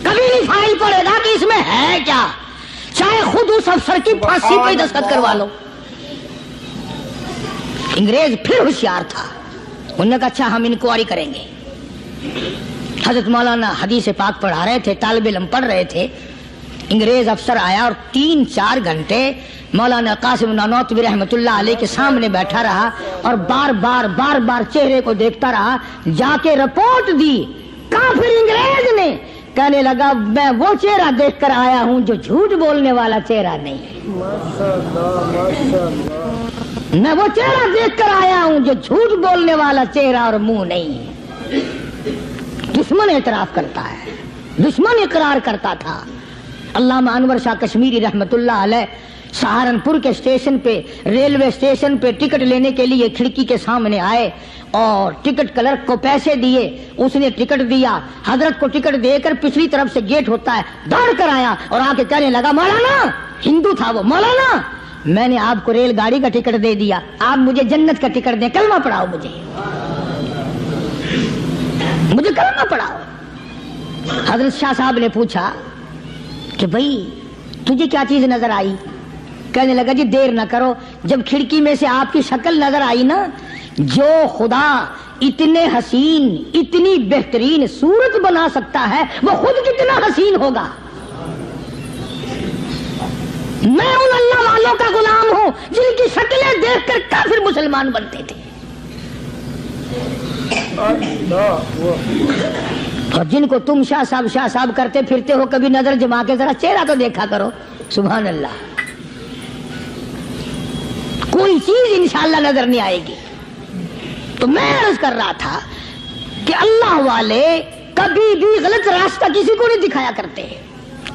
کبھی نہیں فائل پڑے گا کہ اس میں ہے کیا، چاہے خود اس افسر کی پھانسی پہ دستخط کروا لو۔ انگریز پھر ہوشیار تھا، انہوں نے کہا اچھا ہم انکوائری کریں گے۔ حضرت مولانا حدیث پاک پڑھا رہے تھے، طالب علم پڑھ رہے تھے، انگریز افسر آیا اور 3-4 گھنٹے مولانا قاسم نانوتوی رحمت اللہ علیہ کے سامنے بیٹھا رہا، اور بار بار چہرے کو دیکھتا رہا، جا کے رپورٹ دی کافر انگریز نے، کہنے لگا میں وہ چہرہ دیکھ کر آیا ہوں جو جھوٹ بولنے والا چہرہ نہیں، میں وہ چہرہ دیکھ کر آیا ہوں جو جھوٹ بولنے والا چہرہ اور منہ نہیں۔ دشمن اعتراف کرتا ہے، دشمن اقرار کرتا تھا۔ علامہ انور شاہ کشمیری رحمت اللہ علیہ سہارنپور کے اسٹیشن پہ، ریلوے اسٹیشن پہ ٹکٹ لینے کے لیے کھڑکی کے سامنے آئے اور ٹکٹ کلرک کو پیسے دیے، اس نے ٹکٹ دیا، حضرت کو ٹکٹ دے کر پچھلی طرف سے گیٹ ہوتا ہے، دوڑ کر آیا اور آ کے کہنے لگا مولانا، ہندو تھا وہ، مولانا میں نے آپ کو ریل گاڑی کا ٹکٹ دے دیا، آپ مجھے جنت کا ٹکٹ دیں، کلمہ پڑھاؤ مجھے۔ مجھے کرنا پڑا۔ حضرت شاہ صاحب نے پوچھا کہ بھائی تجھے کیا چیز نظر آئی؟ کہنے لگا جی دیر نہ کرو، جب کھڑکی میں سے آپ کی شکل نظر آئی نا، جو خدا اتنے حسین اتنی بہترین صورت بنا سکتا ہے وہ خود کتنا حسین ہوگا۔ میں ان اللہ والوں کا غلام ہوں جن کی شکلیں دیکھ کر کافر مسلمان بنتے تھے، اور جن کو تم شاہ صاحب کرتے پھرتے ہو، کبھی نظر جما کے ذرا چہرہ تو دیکھا کرو۔ سبحان اللہ، کوئی چیز انشاءاللہ نظر نہیں آئے گی۔ تو میں عرض کر رہا تھا کہ اللہ والے کبھی بھی غلط راستہ کسی کو نہیں دکھایا کرتے،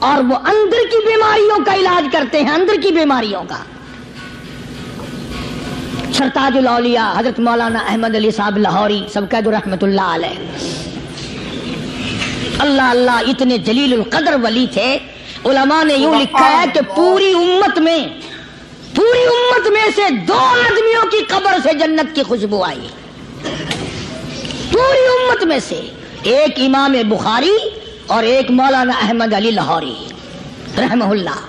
اور وہ اندر کی بیماریوں کا علاج کرتے ہیں، اندر کی بیماریوں کا۔ سرتاج الاولیاء حضرت مولانا احمد علی صاحب لاہوری سب قید رحمت اللہ علیہ، اللہ اللہ اتنے جلیل القدر ولی تھے۔ علماء نے یوں لکھا ہے کہ پوری امت میں سے 2 آدمیوں کی قبر سے جنت کی خوشبو آئی، پوری امت میں سے، ایک امام بخاری اور ایک مولانا احمد علی لاہوری رحمہ اللہ،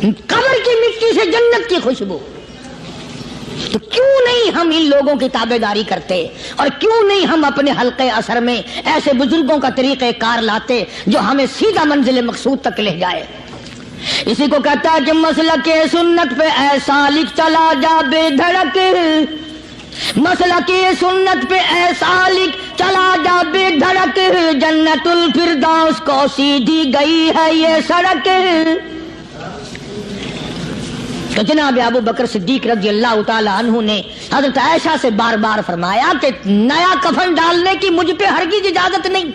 قبر کی مٹی سے جنت کی خوشبو۔ تو کیوں نہیں ہم ان لوگوں کی تابع داری کرتے، اور کیوں نہیں ہم اپنے حلقے اثر میں ایسے بزرگوں کا طریقہ کار لاتے جو ہمیں سیدھا منزل مقصود تک لے جائے۔ اسی کو کہتا ہے کہ مسلک سنت پہ اے سالک چلا جا بے دھڑک، مسلک سنت پہ اے سالک چلا جا بے دھڑک، جنت الفردوس کو سیدھی گئی ہے یہ سڑک۔ تو جناب ابو بکر صدیق رضی اللہ تعالی عنہ نے حضرت عائشہ سے بار بار فرمایا کہ نیا کفن ڈالنے کی مجھ پہ ہرگز اجازت نہیں۔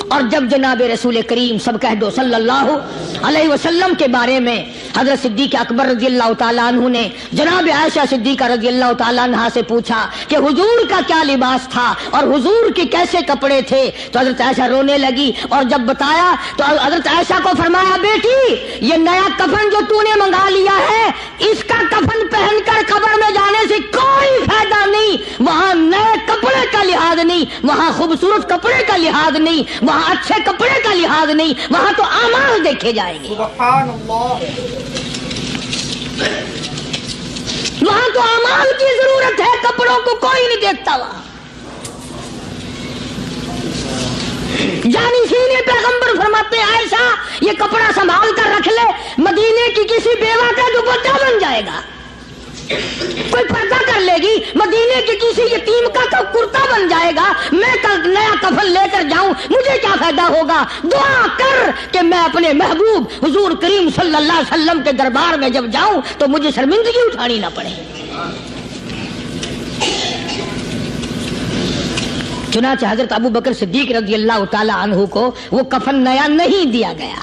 اور جب جناب رسول کریم سب کہہ دو صلی اللہ علیہ وسلم کے بارے میں حضرت صدیق اکبر رضی اللہ تعالیٰ عنہ نے جناب عائشہ صدیقہ رضی اللہ تعالیٰ عنہ سے پوچھا کہ حضور کا کیا لباس تھا اور حضور کے کیسے کپڑے تھے، تو حضرت عائشہ رونے لگی، اور جب بتایا تو حضرت عائشہ کو فرمایا بیٹی یہ نیا کفن جو تو نے منگا لیا ہے، اس کا کفن پہن کر قبر میں جانے سے کوئی فائدہ نہیں، وہاں نئے کپڑے کا لحاظ نہیں، وہاں خوبصورت کپڑے کا لحاظ نہیں، وہاں اچھے کپڑے کا لحاظ نہیں، وہاں تو اعمال دیکھے جائیں گے۔ سبحان اللہ، وہاں تو اعمال کی ضرورت ہے، کپڑوں کو کوئی نہیں دیکھتا وہاں۔ جانشین پیغمبر فرماتے ہیں عائشہ یہ کپڑا سنبھال کر رکھ لے، مدینے کی کسی بیوہ کا دوپٹہ بن جائے گا، کوئی پردہ کر لے گی، مدینے کی کسی یتیم کا کرتا بن جائے گا، میں نیا کفن لے کر جاؤں مجھے کیا فائدہ ہوگا؟ دعا کر کہ میں اپنے محبوب حضور کریم صلی اللہ علیہ وسلم کے دربار میں جب جاؤں تو مجھے شرمندگی اٹھانی نہ پڑے۔ چنانچہ حضرت ابو بکر صدیق رضی اللہ تعالی عنہ کو وہ کفن نیا نہیں دیا گیا۔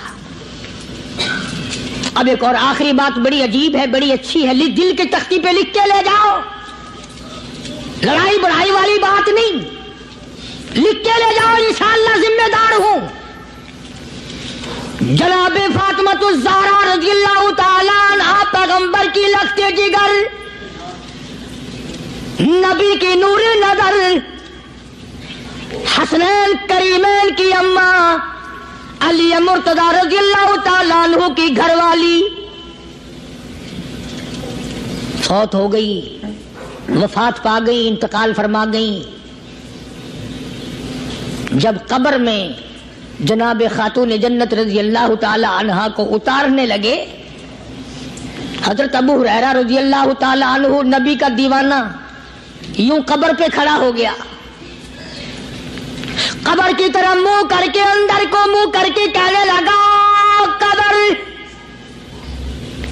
اب ایک اور آخری بات بڑی عجیب ہے، بڑی اچھی ہے، دل کے تختی پہ لکھ کے لے جاؤ، لڑائی بڑائی والی بات نہیں، لکھ کے لے جاؤ، انشاءاللہ ذمہ دار ہوں۔ جناب فاطمہ الزہرا رضی اللہ تعالیٰ عنہ پیغمبر کی لخت جگر، نبی کی نور نظر، حسنین کریمین کی اماں علی مرتضی رضی اللہ تعالیٰ عنہ کی گھر والی فوت ہو گئی، وفات پا گئی، انتقال فرما گئی۔ جب قبر میں جناب خاتون جنت رضی اللہ تعالی عنہ کو اتارنے لگے، حضرت ابو ہریرہ رضی اللہ تعالی عنہ نبی کا دیوانہ یوں قبر پہ کھڑا ہو گیا، قبر کی طرف منہ کر کے اندر کو منہ کر کے کہنے لگا قبر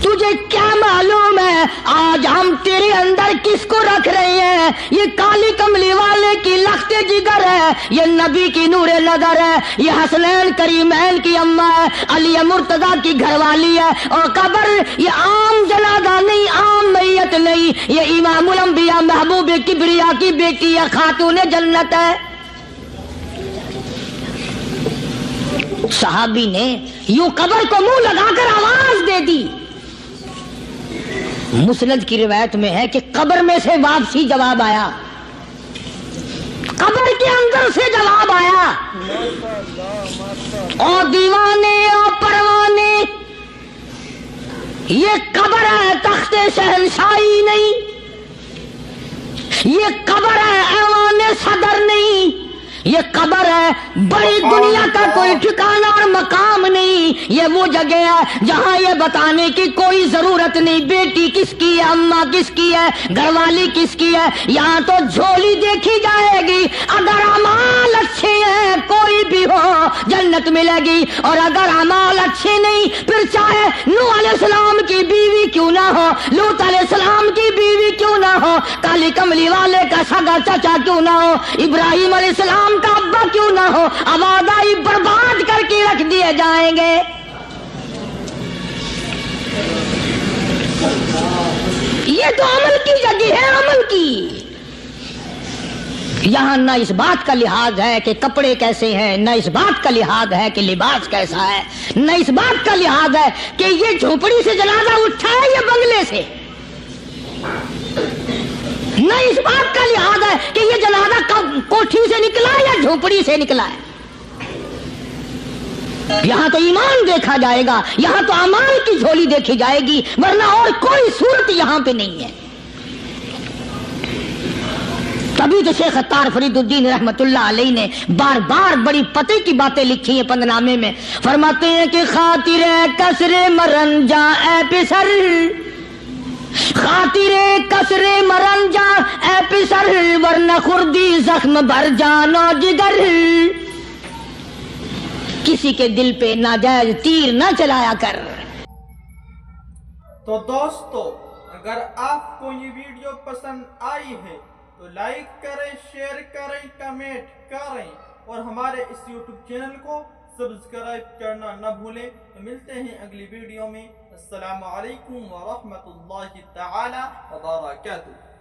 تجھے کیا معلوم ہے آج ہم تیرے اندر کس کو رکھ رہے ہیں؟ یہ کالی کملی والے کی لخت جگر ہے، یہ نبی کی نور نظر ہے، یہ حسنین کریمین کی اماں ہے، علی مرتضی کی گھر والی ہے، اور قبر یہ عام جنازہ نہیں، عام میت نہیں، یہ امام الانبیاء محبوب کبریا کی بیٹی ہے، خاتون جنت ہے۔ صحابی نے یوں قبر کو منہ لگا کر آواز دے دی۔ مسند کی روایت میں ہے کہ قبر میں سے واپسی جواب آیا، قبر کے اندر سے جواب آیا، او دیوانے او پروانے، یہ قبر ہے تخت شہنشاہی نہیں، یہ قبر ہے ایوان صدر نہیں، یہ قبر ہے بڑی دنیا کا کوئی ٹھکانہ اور مقام نہیں، یہ وہ جگہ ہے جہاں یہ بتانے کی کوئی ضرورت نہیں بیٹی کس کی ہے، اماں کس کی ہے، گھر والی کس کی ہے، یہاں تو جھولی دیکھی جائے گی، اگر اعمال اچھے ہیں کوئی بھی ہو جنت ملے گی، اور اگر اعمال اچھے نہیں پھر چاہے نوح علیہ السلام کی بیوی کیوں نہ ہو، لوط علیہ السلام کی بیوی کیوں نہ ہو، کالی کملی والے کا سگا چچا کیوں نہ ہو، ابراہیم علیہ السلام کا ابا کیوں نہ ہو، آبادائی برباد کر کے رکھ دیے جائیں گے۔ یہ تو عمل کی جگہ ہے، عمل کی۔ یہاں نہ اس بات کا لحاظ ہے کہ کپڑے کیسے ہیں، نہ اس بات کا لحاظ ہے کہ لباس کیسا ہے، نہ اس بات کا لحاظ ہے کہ یہ جھونپڑی سے جنازہ اٹھا ہے یا بنگلے سے، نہ اس بات کا لحاظ ہے کہ یہ جنازہ کوٹھی سے نکلا ہے یا جھونپڑی سے نکلا ہے۔ یہاں تو ایمان دیکھا جائے گا، یہاں تو اعمال کی جھولی دیکھی جائے گی، ورنہ اور کوئی صورت یہاں پہ نہیں ہے۔ تبھی تو شیخ عطار فرید الدین رحمت اللہ علیہ نے بار بار بڑی پتے کی باتیں لکھی ہیں پند نامے میں، فرماتے ہیں کہ خاطر کسر مرنجا اے پسر، خاطر کسر مرنجا اے پسر، ورنہ خردی زخم بھر جانو جگر، کسی کے دل پہ ناجائز تیر نہ چلایا کر۔ تو دوستو اگر آپ کو یہ ویڈیو پسند آئی ہے تو لائک کریں، شیئر کریں، کمنٹ کریں، اور ہمارے اس یوٹیوب چینل کو سبسکرائب کرنا نہ بھولیں۔ ملتے ہیں اگلی ویڈیو میں۔ السلام علیکم ورحمۃ اللہ تعالی وبرکاتہ۔